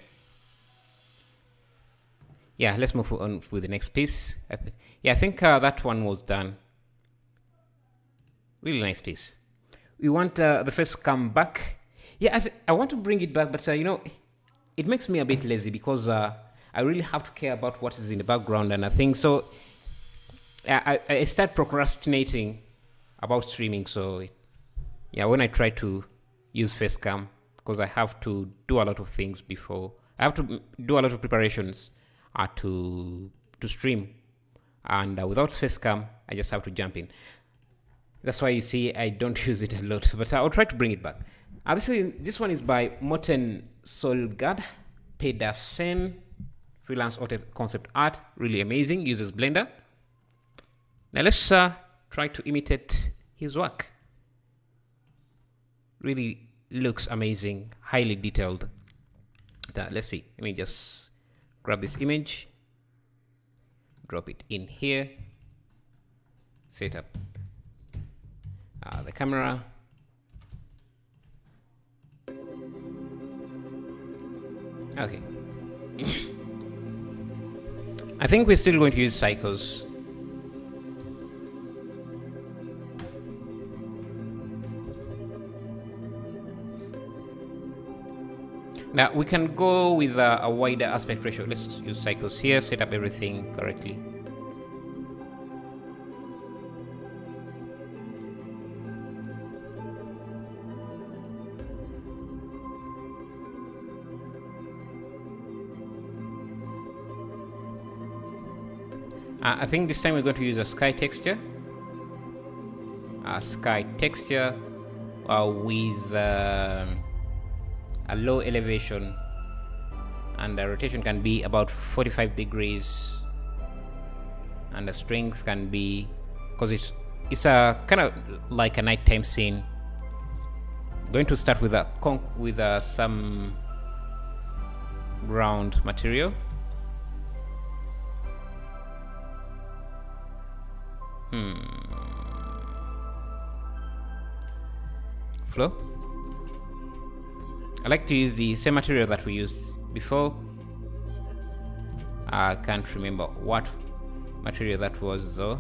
Yeah, let's move on with the next piece. I think that one was done. Really nice piece. We want the face come back. Yeah, I want to bring it back, but you know, it makes me a bit lazy because I really have to care about what is in the background and I think so. I start procrastinating about streaming. So yeah, when I try to use facecam, because I have to do a lot of things before. I have to do a lot of preparations to stream, and without facecam, I just have to jump in. That's why you see I don't use it a lot, but I'll try to bring it back. This one is by Morten Solgaard Pedersen, freelance concept art, really amazing. Uses Blender. Now let's try to imitate his work. Really looks amazing, highly detailed. Let's see. Let me just grab this image, drop it in here, set up the camera. Okay. I think we're still going to use cycles. Now we can go with a wider aspect ratio. Let's use cycles here, set up everything correctly. I think this time we're going to use a sky texture. With a low elevation, and the rotation can be about 45 degrees, and the strength can be, because it's a kind of like a nighttime scene. I'm going to start with some ground material. Flow. I like to use the same material that we used before. I can't remember what material that was though.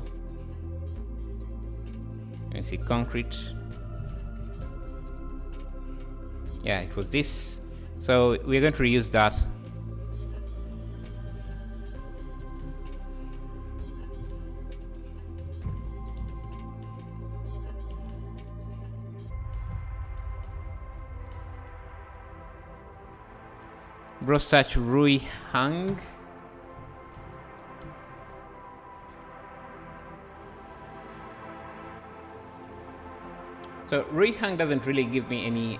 Let's see, concrete. Yeah, it was this. So we're going to reuse that. Bro, search Rui Hang. So Rui Hang doesn't really give me any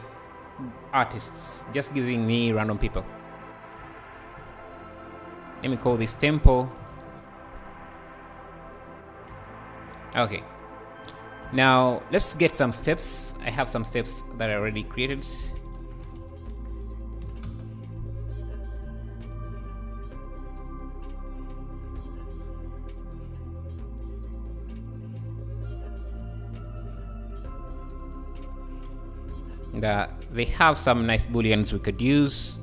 artists, just giving me random people. Let me call this tempo. Okay. Now let's get some steps. I have some steps that I already created. They have some nice booleans we could use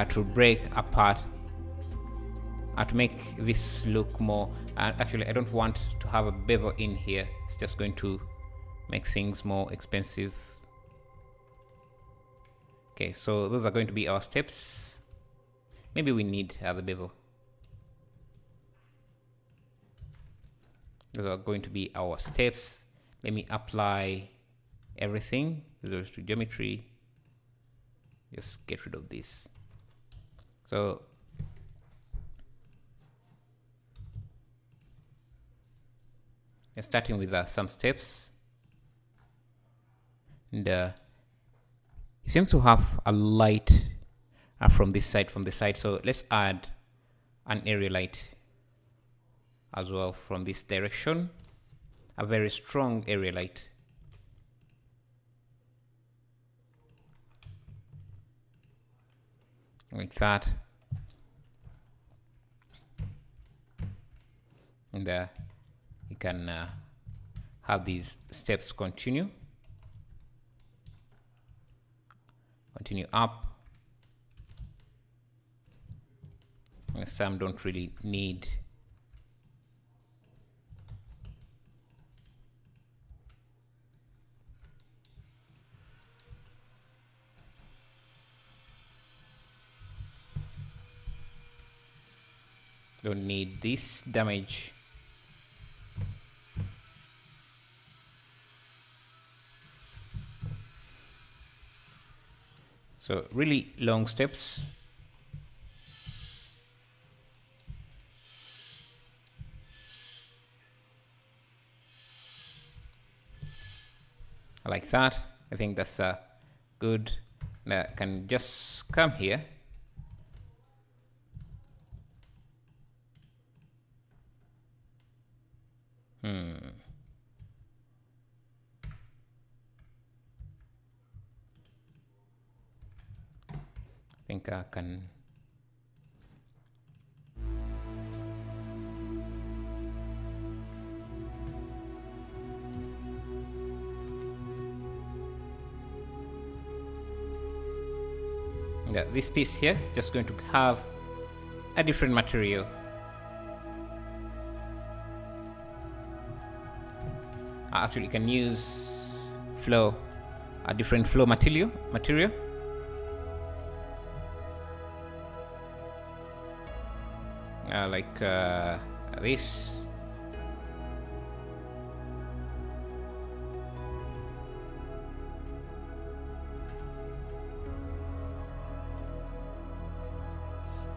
to break apart, to make this look more. Actually, I don't want to have a bevel in here. It's just going to make things more expensive. Okay, so those are going to be our steps. Maybe we need the bevel. Those are going to be our steps. Let me apply everything. Those to geometry. Just get rid of this. So starting with some steps, and it seems to have a light from this side. So let's add an area light as well from this direction. A very strong area light. Like that. And you can have these steps continue up. And some don't really need this damage. So really long steps. Like that. I think that's good. Now I can just come here. I think I can this piece here is just going to have a different material. Actually, you can use flow, a different flow material. Like this.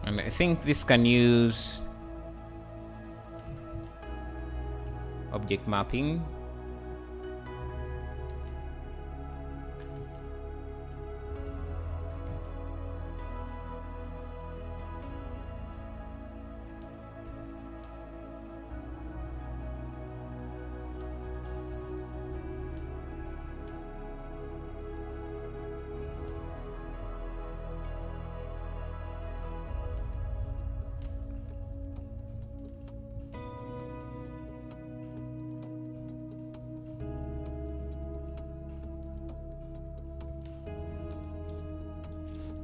And I think this can use object mapping.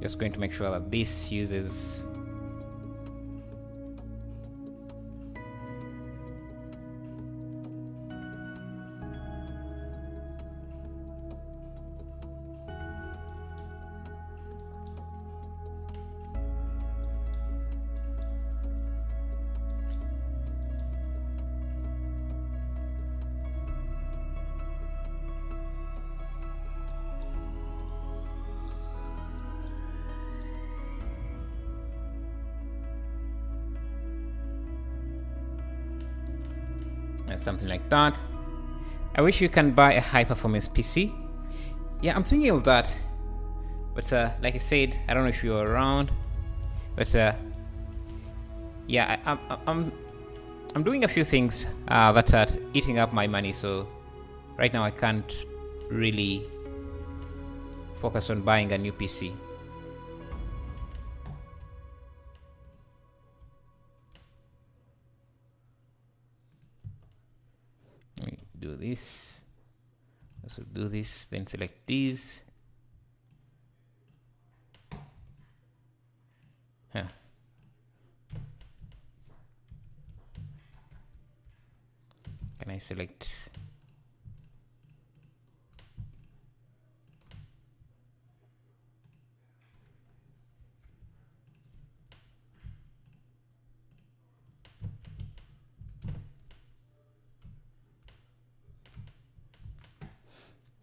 Just going to make sure that this uses something like that. I wish you can buy a high performance PC. Yeah, I'm thinking of that. But like I said, I don't know if you're around. But yeah, I'm doing a few things that are eating up my money. So right now I can't really focus on buying a new PC. Let me do this. Also do this, then select these. Huh. Can I select?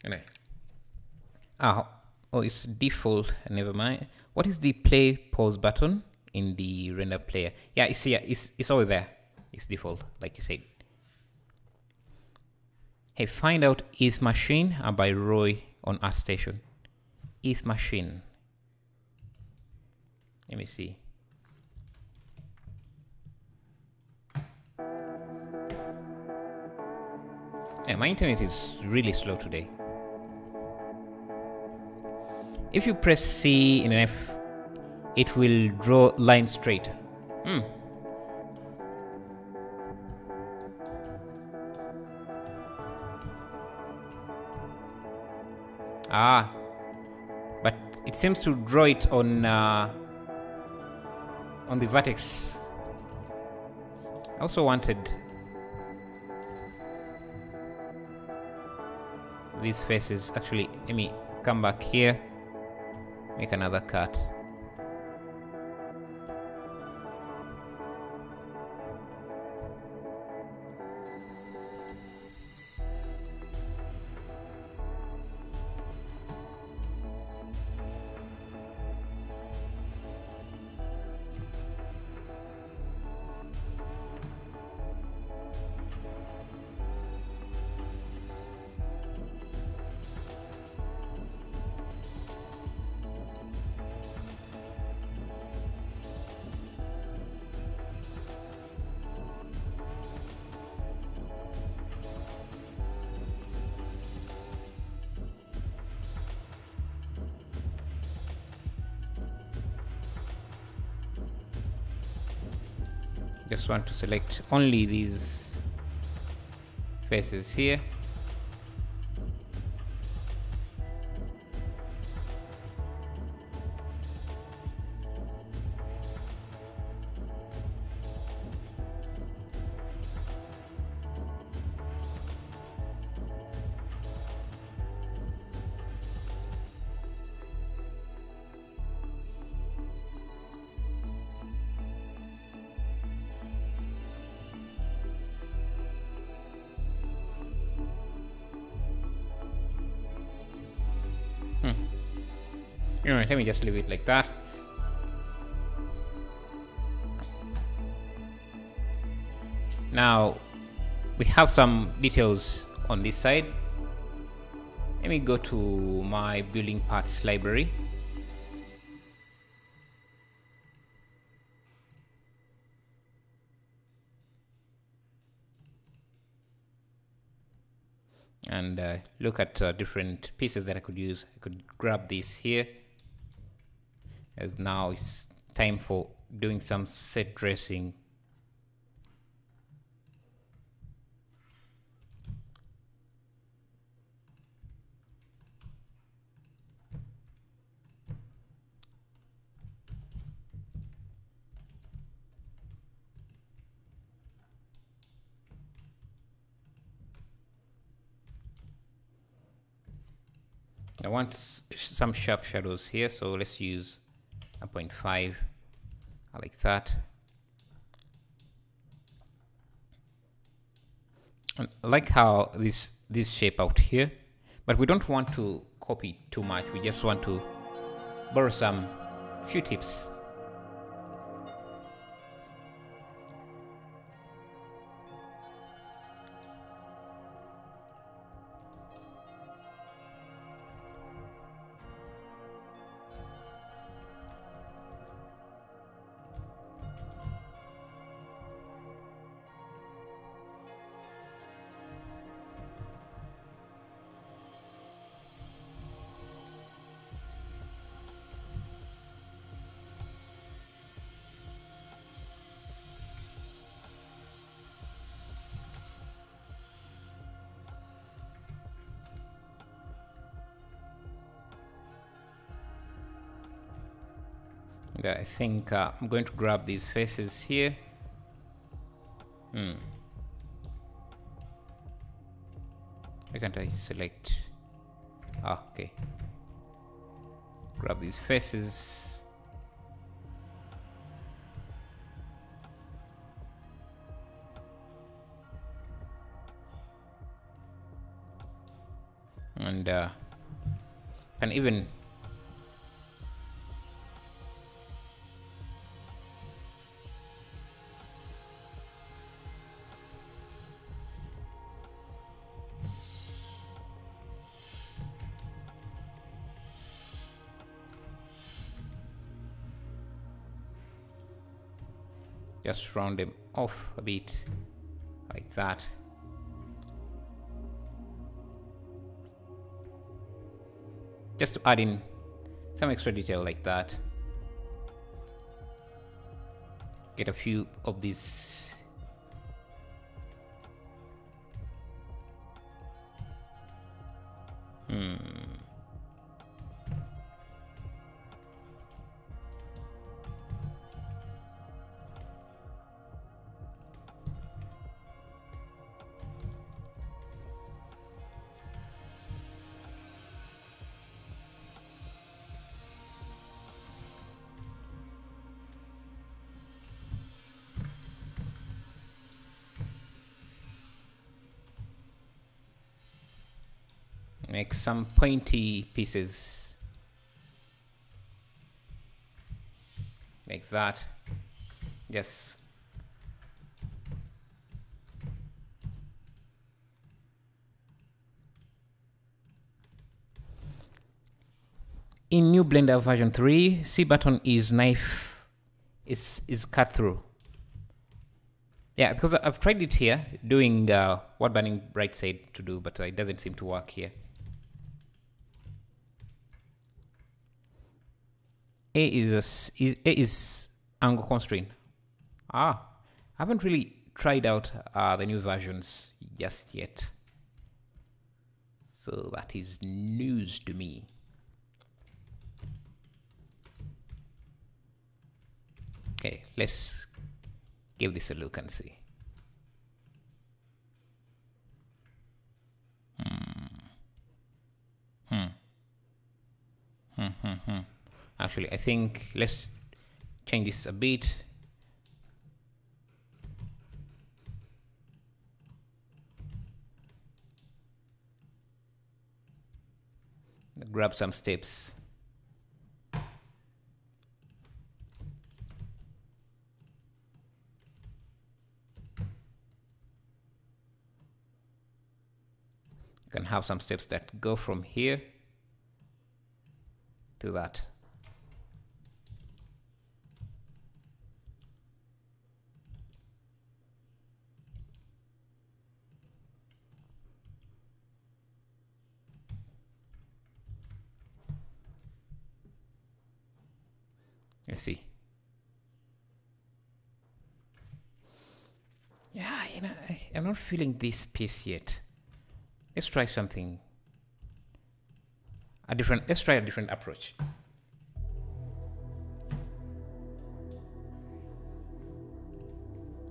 Anyway. Oh, it's default. Never mind. What is the play pause button in the render player? Yeah, it's over there. It's default, like you said. Hey, find out ETH Machine by Roy on ArtStation. ETH Machine. Let me see. Yeah, my internet is really slow today. If you press C and F, it will draw line straight. But it seems to draw it on the vertex. I also wanted these faces. Actually, let me come back here, make another cut. Just want to select only these faces here. Alright, let me just leave it like that. Now we have some details on this side. Let me go to my building parts library. And look at different pieces that I could use. I could grab this here, as now it's time for doing some set dressing. I want some sharp shadows here, so let's use a 0.5. I like that. And I like how this shape out here, but we don't want to copy too much. We just want to borrow some few tips. I think I'm going to grab these faces here. Why can't I select? Okay. Grab these faces. And can even just round them off a bit like that. Just to add in some extra detail like that. Get a few of these make some pointy pieces like that. Yes. In new Blender version 3, C button is knife is cut through. Yeah, because I've tried it here doing what Burning Bright said to do, but it doesn't seem to work here. A is angle constraint. I haven't really tried out the new versions just yet, so that is news to me. Okay, let's give this a look and see. Actually, I think let's change this a bit. Grab some steps. You can have some steps that go from here to that. Let's see. Yeah, you know, I'm not feeling this piece yet. Let's try something. Let's try a different approach.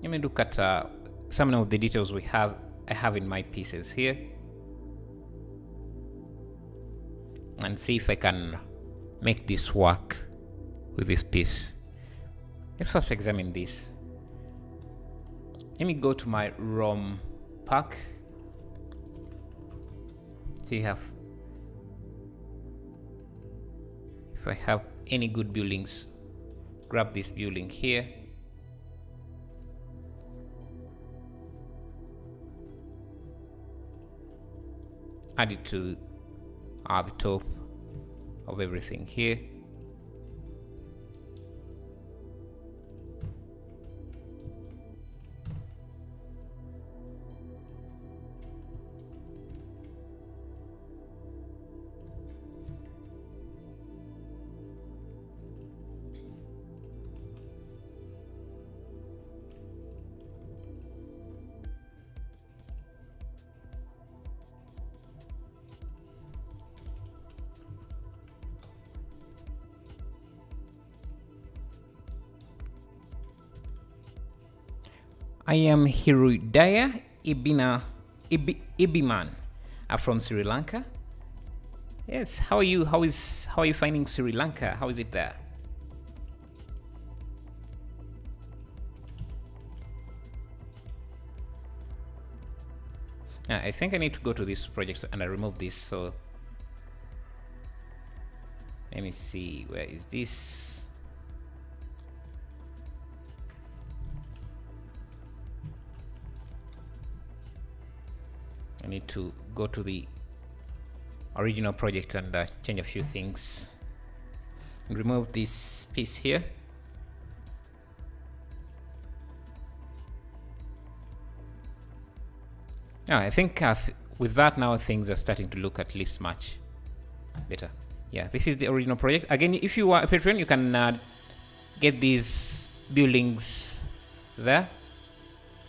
Let me look at some of the details I have in my pieces here. and see if I can make this work with this piece. Let's first examine this. Let me go to my ROM pack. See if I have any good buildings. Grab this building here. Add it to the top of everything here. I am Hirudaya Ibiman from Sri Lanka. Yes, how are you? How are you finding Sri Lanka? How is it there? I think I need to go to this project and I remove this. So let me see, where is this? I need to go to the original project and change a few things. And remove this piece here. Yeah, I think with that now things are starting to look at least much better. Yeah, this is the original project. Again, if you are a Patreon, you can get these buildings there.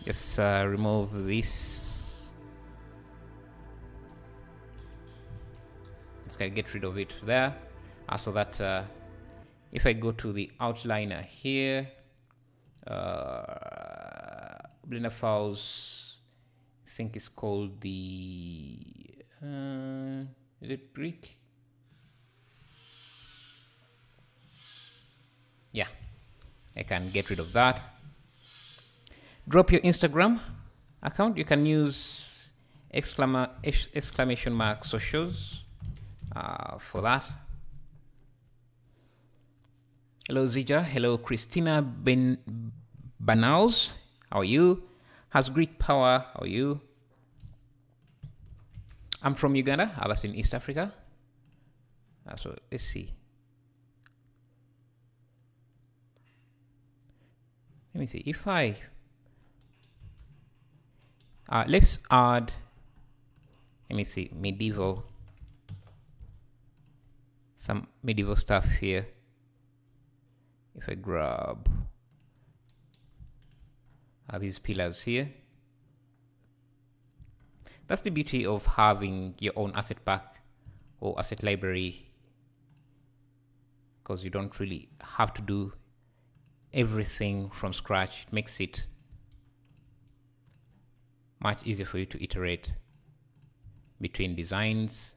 Just remove this. Let's get rid of it there. So that if I go to the outliner here, Blender files, I think it's called the is it Greek? Yeah, I can get rid of that. Drop your Instagram account. You can use exclamation mark socials for that. Hello Zija. Hello Christina Banaus. How are you? Has Greek power. How are you? I'm from Uganda. That's in East Africa. So let's see. Let me see if I let's add, let me see, medieval, some medieval stuff here. If I grab these pillars here, that's the beauty of having your own asset pack or asset library, because you don't really have to do everything from scratch. It makes it much easier for you to iterate between designs.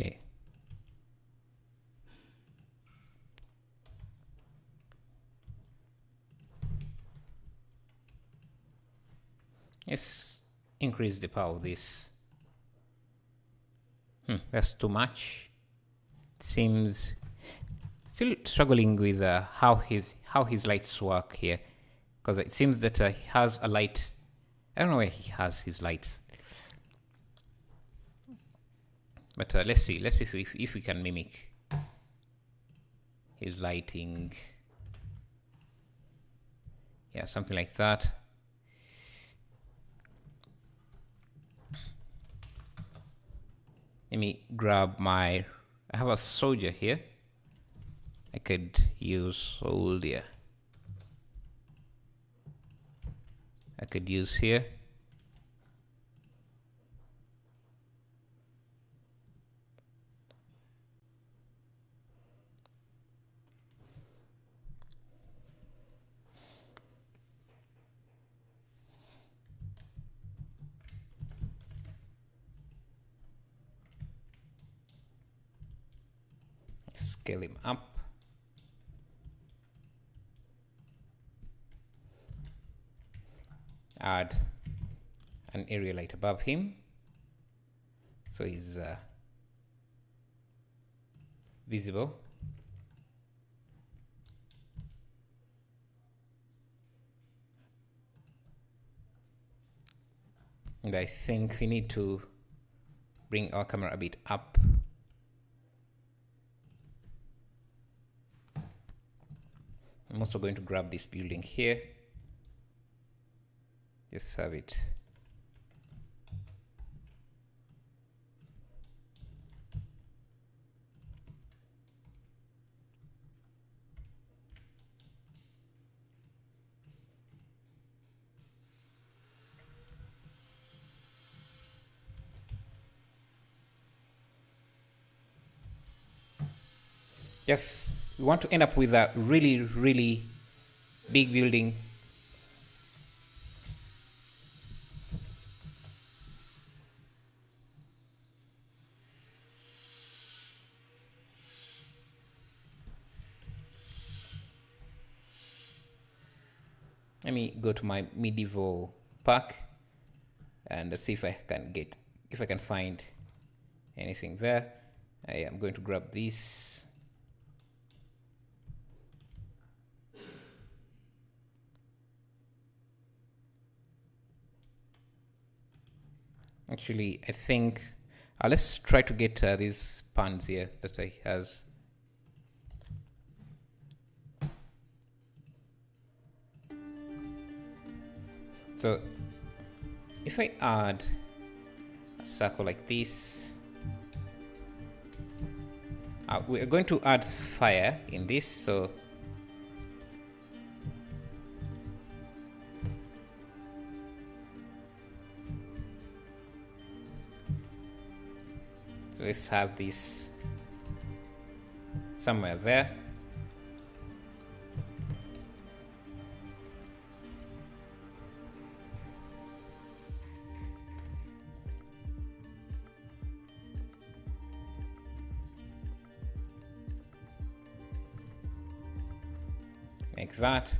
Okay. Let's increase the power of this. That's too much. It seems still struggling with how his lights work here, because it seems that he has a light, I don't know where he has his lights. But let's see if we can mimic his lighting. Yeah, something like that. Let me grab I have a soldier here. I could use soldier. I could use here. Scale him up. Add an area light above him so he's visible. And I think we need to bring our camera a bit up. I'm also going to grab this building here. Just have it. Yes, we want to end up with a really, really big building. Let me go to my medieval park and see if I can find anything there. I am going to grab this. Actually, I think let's try to get these pans here that I has. So if I add a circle like this, we are going to add fire in this, so let's have this somewhere there. Like that.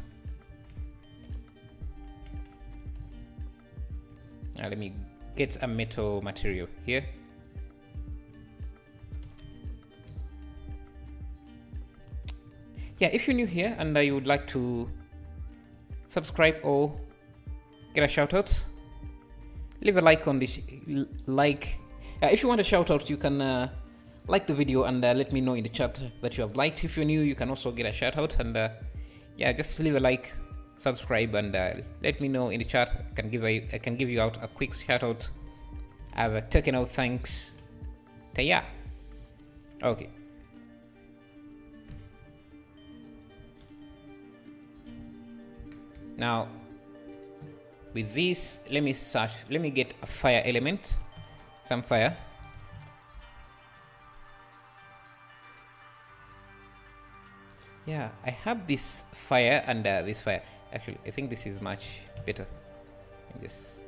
Now let me get a metal material here. Yeah, if you're new here and you would like to subscribe or get a shout out, leave a like on this. If you want a shout out, you can like the video and let me know in the chat that you have liked. If you're new, you can also get a shout out, and yeah, just leave a like, subscribe, and let me know in the chat. I can give you out a quick shout out. I've taken out thanks. Yeah. Okay. Now, with this, let me get a fire element, some fire. Yeah, I have this fire and this fire. Actually, I think this is much better. This.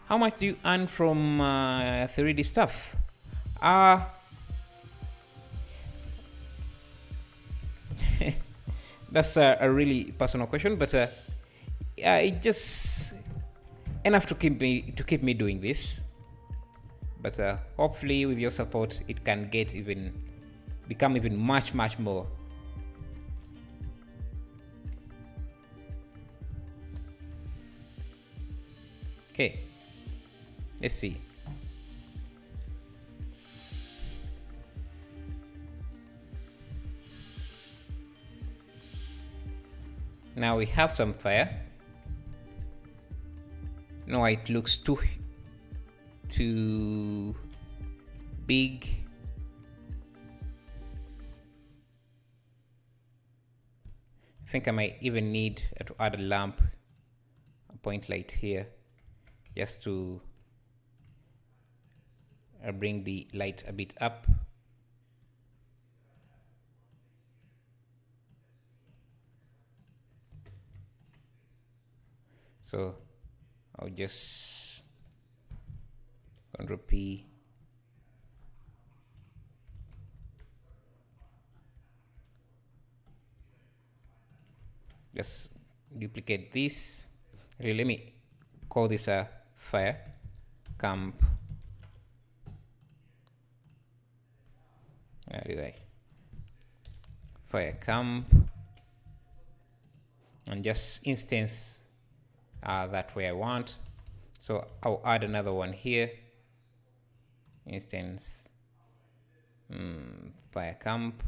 How much do you earn from 3D stuff? That's a really personal question, but it just enough to keep me doing this. But hopefully, with your support, it can become even much more. Okay, let's see. Now we have some fire. No, it looks too big. I think I might even need to add a lamp, a point light here, just to bring the light a bit up. So I'll just Ctrl P. Just duplicate this. Okay, let me call this a fire camp. Where did I? Fire camp, and just instance that way I want. So I'll add another one here. Instance fire camp.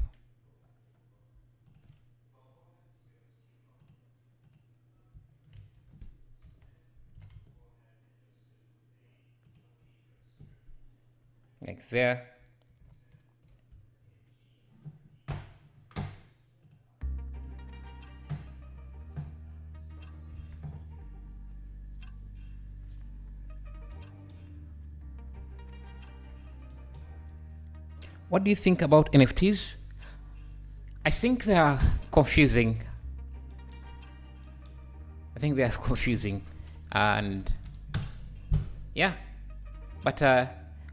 Like there. What do you think about NFTs? I think they are confusing. And yeah, but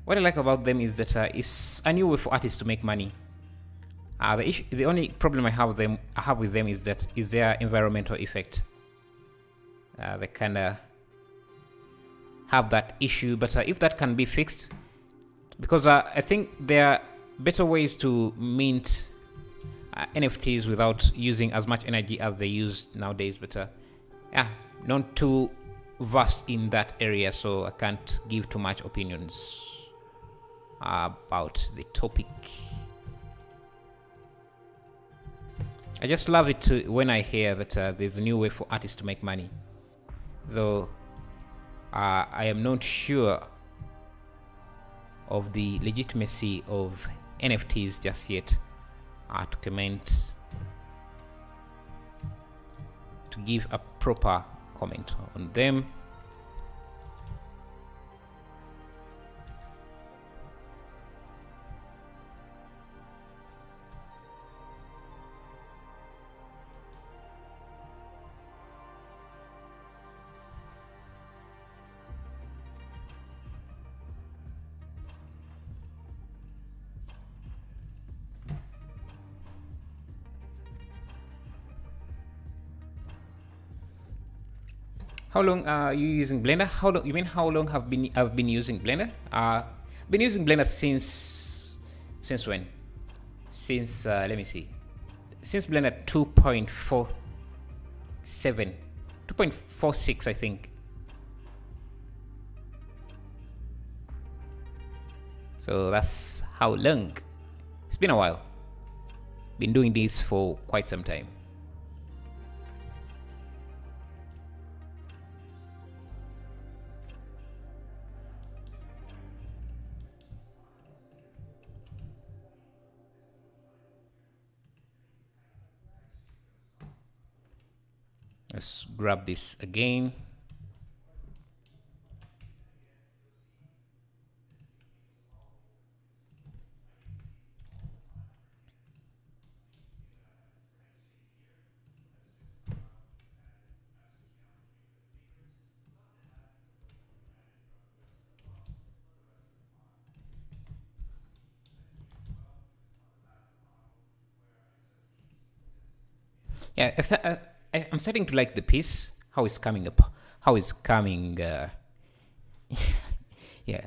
what I like about them is that it's a new way for artists to make money. The only problem I have with them is their environmental effect. They kind of have that issue, but if that can be fixed, because I think there are better ways to mint NFTs without using as much energy as they use nowadays. But yeah, not too vast in that area, so I can't give too much opinions about the topic. I just love it when I hear that there's a new way for artists to make money, though I am not sure of the legitimacy of NFTs just yet to comment, to give a proper comment on them. How long are you using Blender? How long have I've been using Blender? Been using Blender since when? Since let me see. Since Blender 2.46, I think. So that's how long. It's been a while. Been doing this for quite some time. Let's grab this again. Yeah, I'm starting to like the piece, how it's coming up, how it's coming, yeah,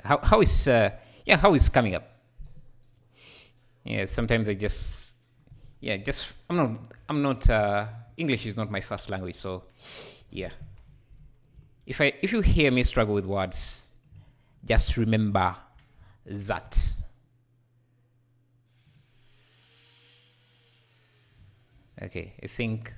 how it's coming up. Yeah, sometimes I just, I'm not, English is not my first language, so yeah. If you hear me struggle with words, just remember that. Okay, I think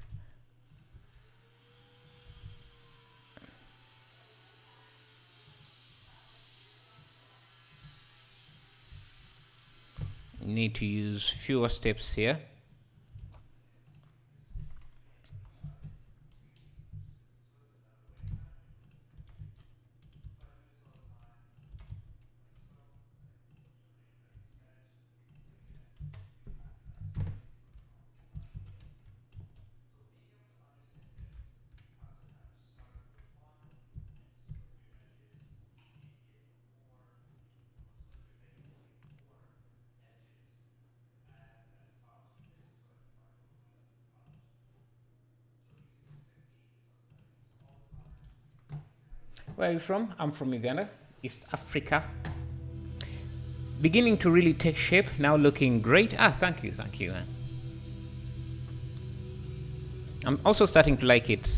you need to use fewer steps here. Where are you from? I'm from Uganda, East Africa. Beginning to really take shape, now looking great. Thank you, man. I'm also starting to like it.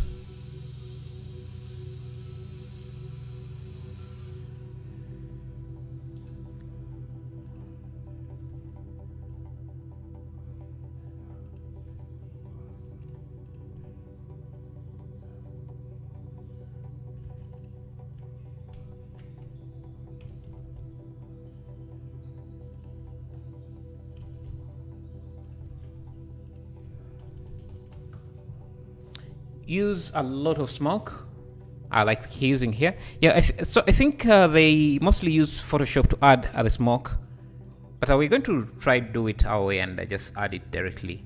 Use a lot of smoke. I like using here. Yeah, so I think they mostly use Photoshop to add the smoke. But are we going to try to do it our way and just add it directly?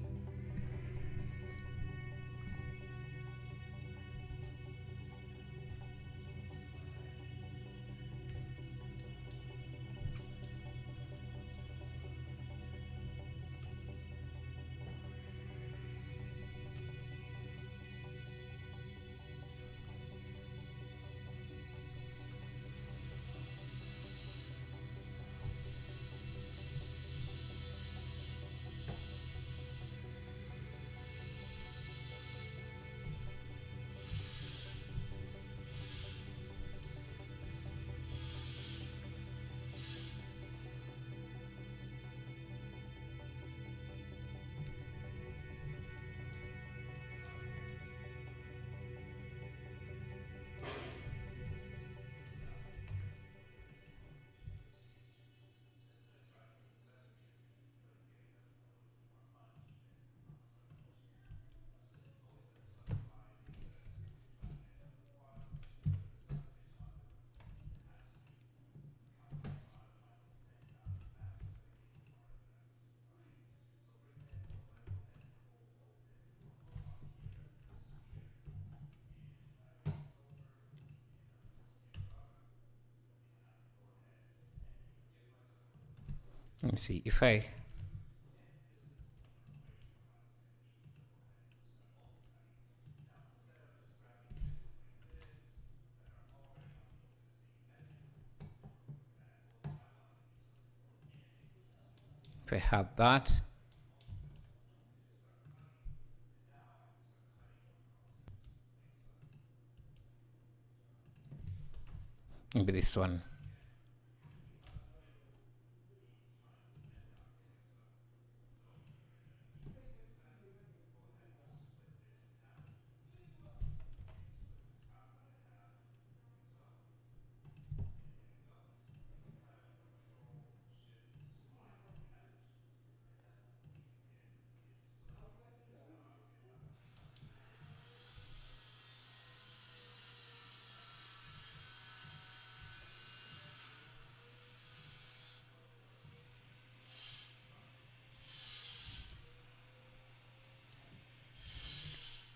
Let me see if I have that. Maybe this one.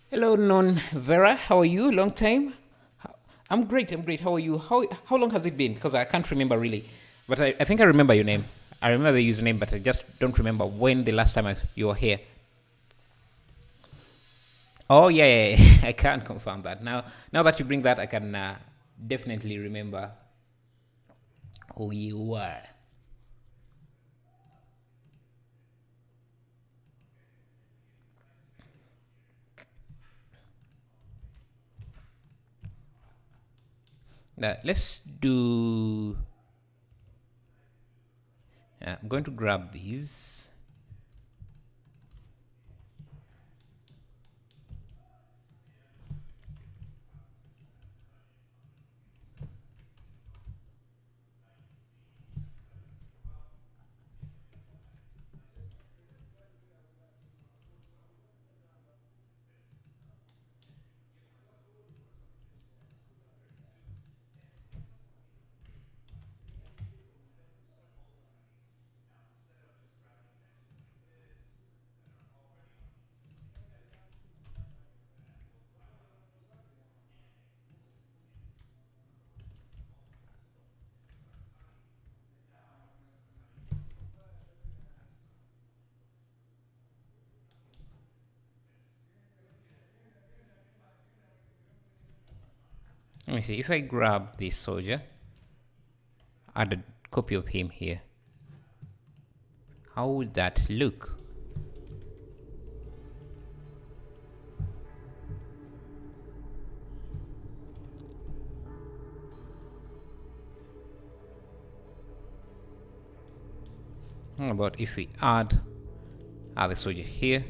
Hello, Non Vera. How are you? Long time. I'm great. I'm great. How are you? How long has it been? Because I can't remember really, but I think I remember your name. I remember the username, but I just don't remember when the last time you were here. Oh yeah. I can't confirm that. Now that you bring that, I can definitely remember who you were. Let's do. I'm going to grab these. Let me see if I grab this soldier, add a copy of him here. How would that look? How about if we add the soldier here?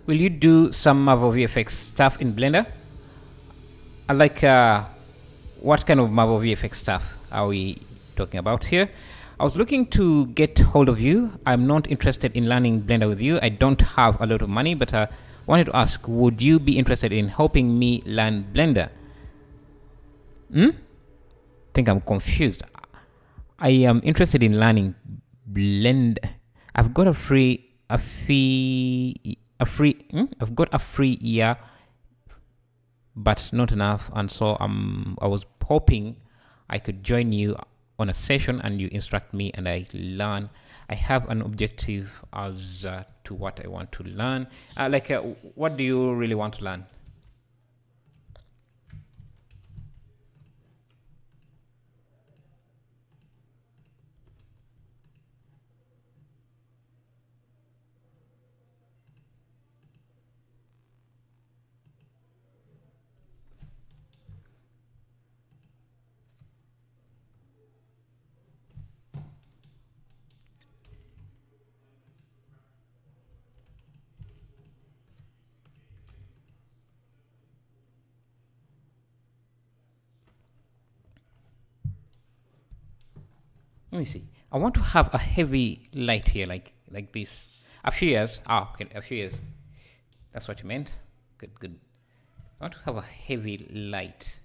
Will you do some Marvel VFX stuff in Blender? I like what kind of Marvel VFX stuff are we talking about here? I was looking to get hold of you. I'm not interested in learning Blender with you. I don't have a lot of money, but I wanted to ask, would you be interested in helping me learn Blender? Think I'm confused. I am interested in learning Blender. I've got a free year, but not enough, and so I was hoping I could join you on a session and you instruct me and I learn. I have an objective as to what I want to learn. What do you really want to learn? Let me see. I want to have a heavy light here, like this. A few years. Okay, a few years. That's what you meant. Good, good. I want to have a heavy light,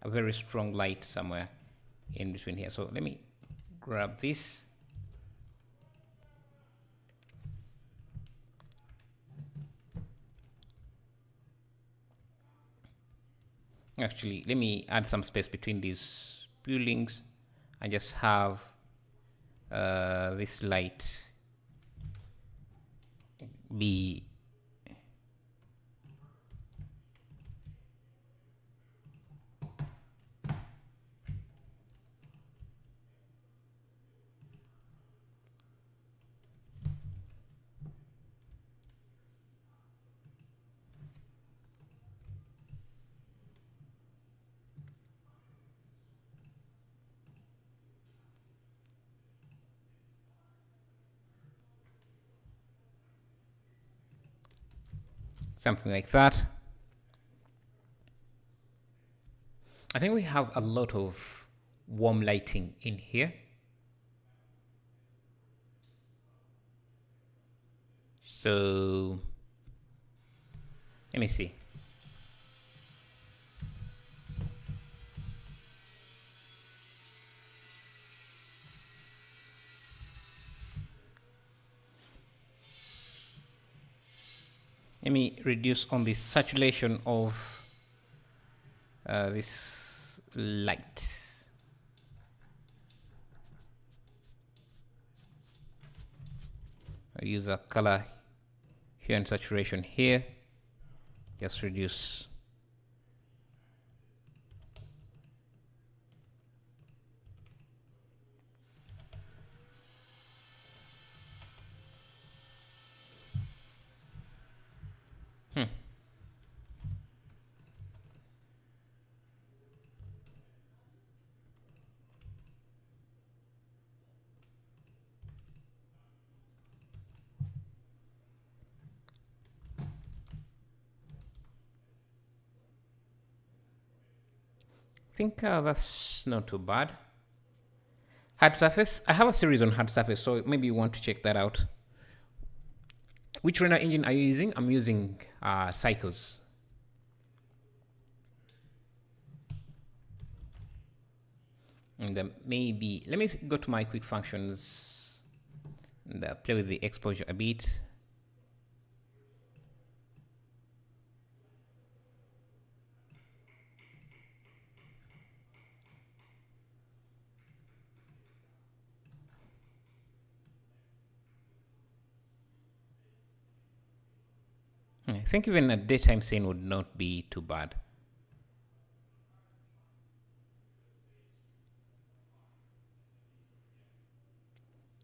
a very strong light somewhere in between here. So let me grab this. Actually, let me add some space between these buildings and just have this light be something like that. I think we have a lot of warm lighting in here. So let me see. Let me reduce on the saturation of this light. I use a color here and saturation here. Just reduce. I think that's not too bad. Hard surface. I have a series on hard surface, so maybe you want to check that out. Which render engine are you using? I'm using Cycles. And then maybe let me go to my quick functions and play with the exposure a bit. I think even a daytime scene would not be too bad.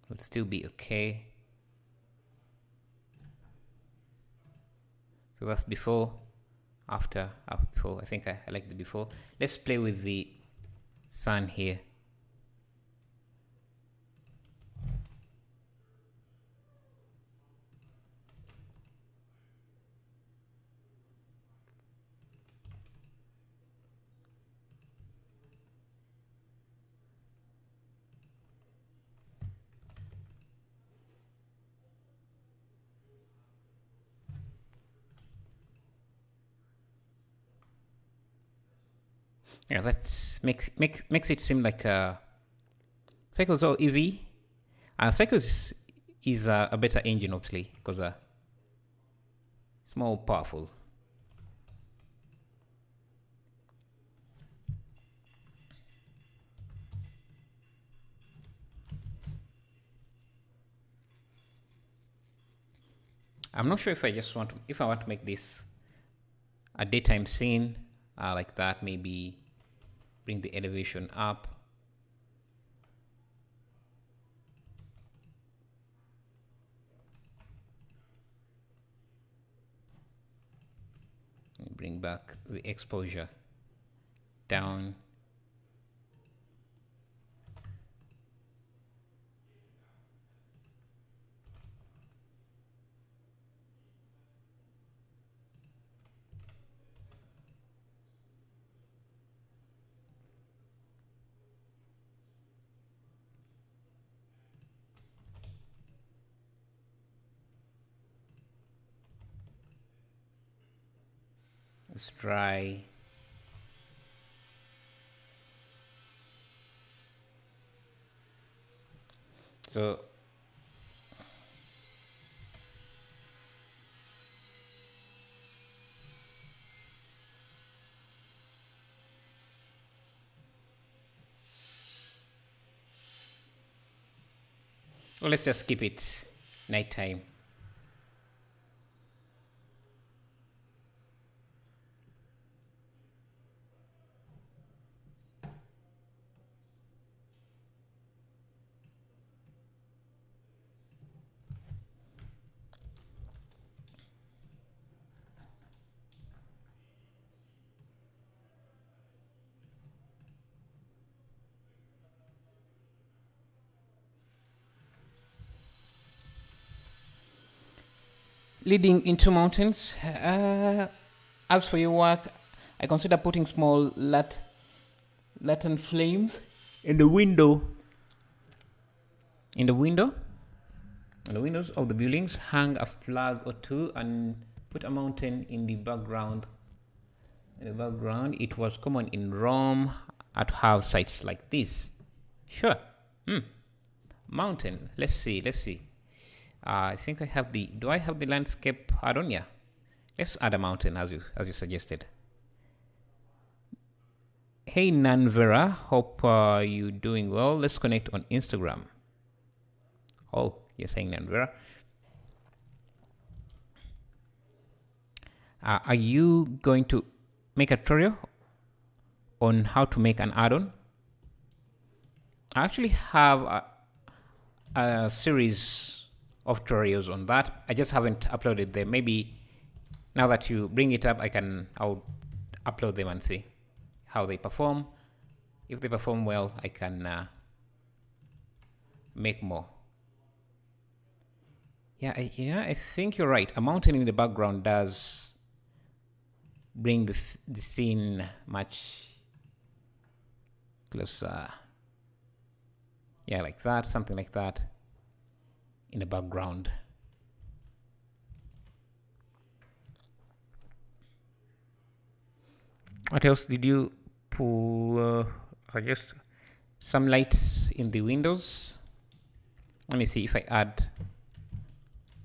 Would still be okay. So that's before, after, before. I think I like the before. Let's play with the sun here. Yeah, that makes it seem like Cycles or EV. Cycles is a better engine, obviously, because it's more powerful. I'm not sure if I want to make this a daytime scene like that. Maybe bring the elevation up. And bring back the exposure down. Let's try. So well, let's just keep it nighttime. Leading into mountains. As for your work, I consider putting small LUT lantern flames in the window. In the window, on the windows of the buildings, hang a flag or two and put a mountain in the background. In the background, it was common in Rome to have sites like this. Sure. Mountain. Let's see. I think I have the. Do I have the landscape add-on? Yeah. Let's add a mountain as you suggested. Hey Nanvera, hope you're doing well. Let's connect on Instagram. Oh, you're saying Nanvera. Are you going to make a tutorial on how to make an add-on? I actually have a series of tutorials on that. I just haven't uploaded them. Maybe now that you bring it up, I'll upload them and see how they perform. If they perform well, I can make more. Yeah, I think you're right. A mountain in the background does bring the scene much closer. Yeah, like that, something like that in the background. What else did you put? I guess some lights in the windows. Let me see if I add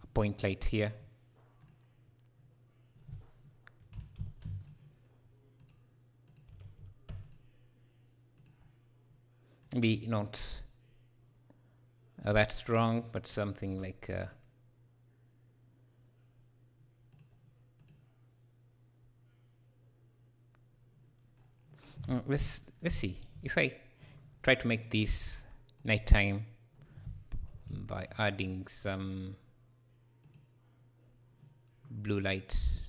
a point light here. Maybe not that strong, but something like let's see if I try to make this nighttime by adding some blue lights.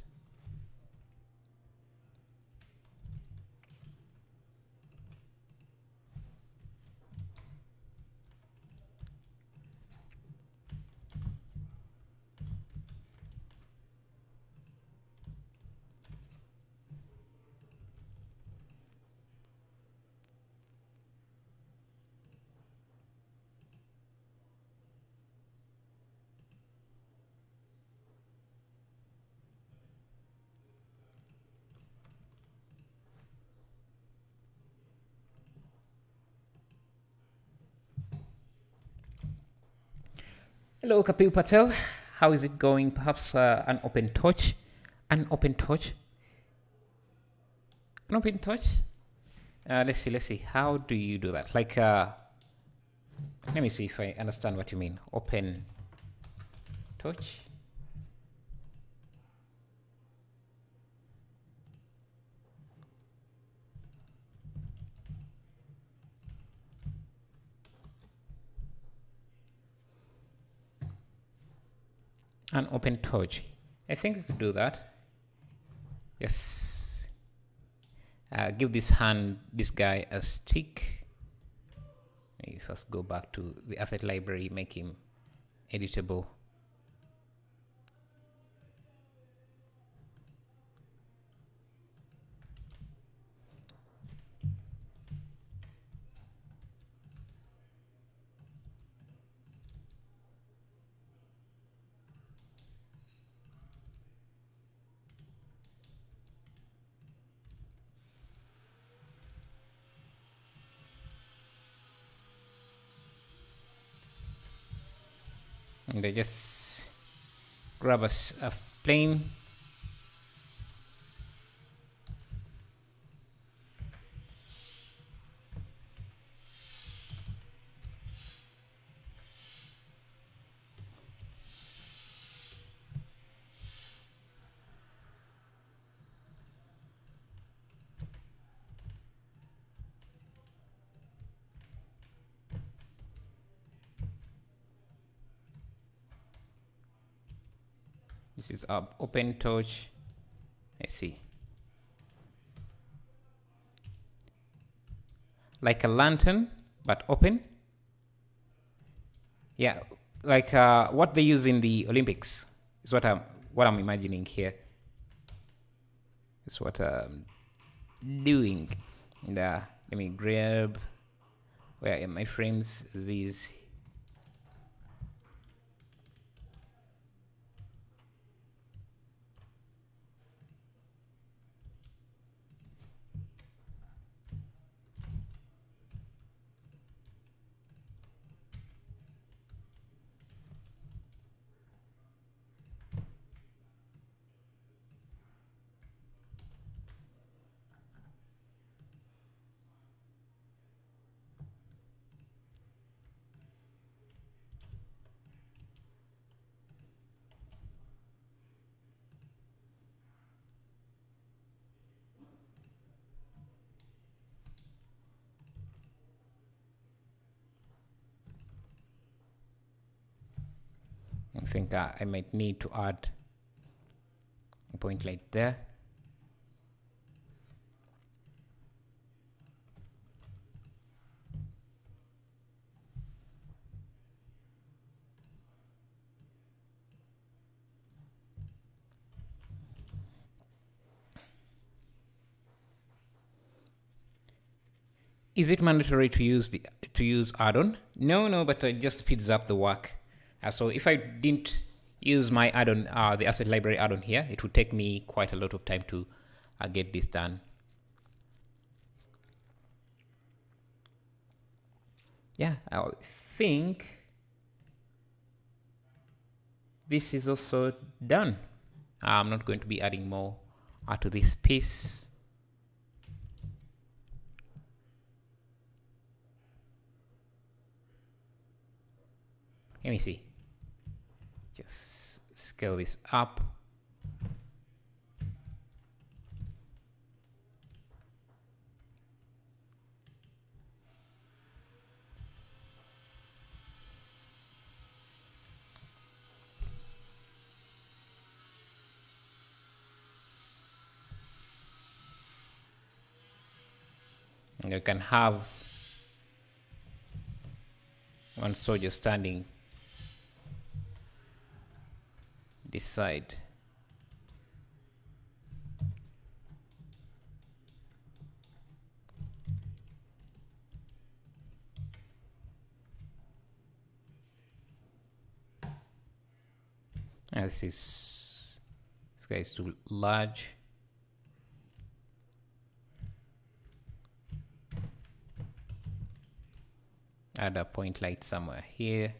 Hello, Kapil Patel. How is it going? Perhaps an open torch? An open torch? An open torch? Let's see. How do you do that? Like, let me see if I understand what you mean. Open torch? An open torch. I think we could do that. Yes. Give this guy a stick. Maybe first go back to the asset library, make him editable. And I just grab a plane. This is open torch. I see. Like a lantern, but open. Yeah, like what they use in the Olympics is what I'm imagining here. It's what I'm doing. And Let me grab, where are my frames? These. I think I might need to add a point like there. Is it mandatory to use add-on? No, but it just speeds up the work. So if I didn't use my add-on, the asset library add-on here, it would take me quite a lot of time to get this done. Yeah, I think this is also done. I'm not going to be adding more to this piece. Let me see. Just scale this up. And you can have one soldier standing this side. And this guy is too large. Add a point light somewhere here.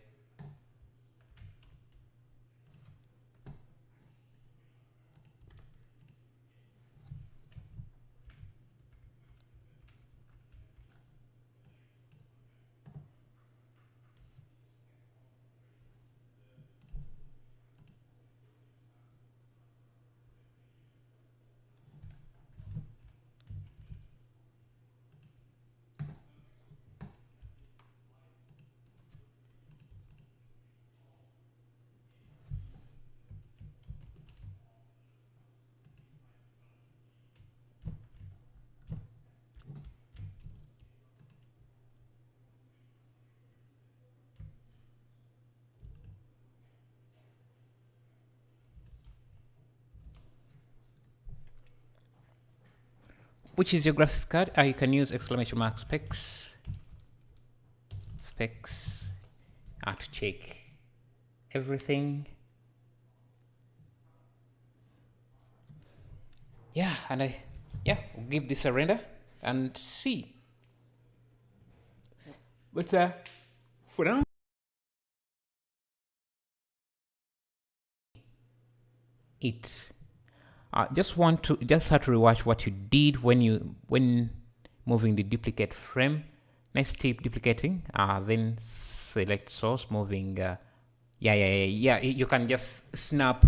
Which is your graphics card? You can use exclamation mark specs to check everything. Yeah, and we'll give this a render and see. But for now, just had to rewatch what you did when moving the duplicate frame. Next tip, duplicating. Then select source, moving. You can just snap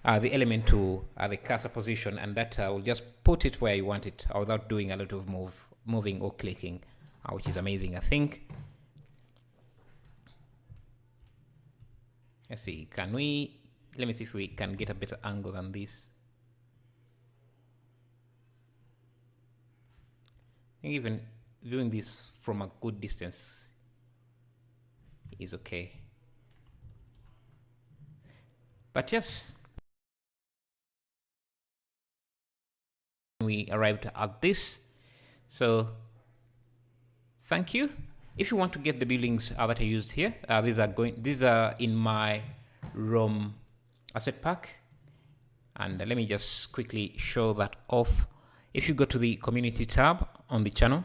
the element to the cursor position, and that will just put it where you want it without doing a lot of moving or clicking, which is amazing, I think. Let's see. Let me see if we can get a better angle than this. I think even viewing this from a good distance is okay. But yes, we arrived at this. So Thank you. If you want to get the buildings that I used here, these are in my ROM asset pack. And let me just quickly show that off. If you go to the community tab on the channel,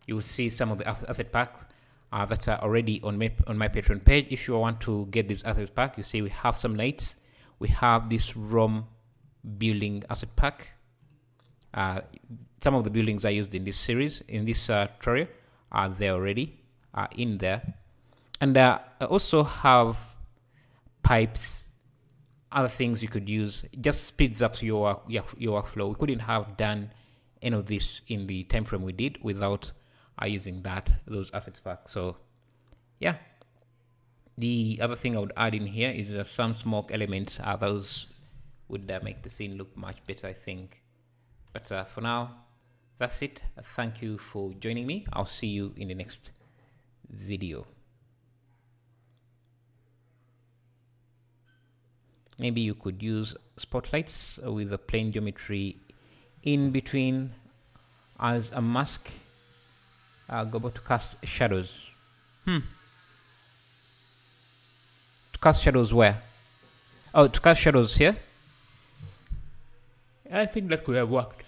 you will see some of the asset packs that are already on my Patreon page. If you want to get this asset pack, you see we have some lights. We have this ROM building asset pack. Some of the buildings I used in this series, in this tutorial, are there already in there. And I also have pipes, other things you could use. It just speeds up your workflow. We couldn't have done any of this in the time frame we did without using those assets packs. So yeah, the other thing I would add in here is some smoke elements. Those would make the scene look much better, I think. But for now, that's it. Thank you for joining me. I'll see you in the next video. Maybe you could use spotlights with a plain geometry in between as a mask. Go back to cast shadows. To cast shadows where? Oh, to cast shadows here. I think that could have worked.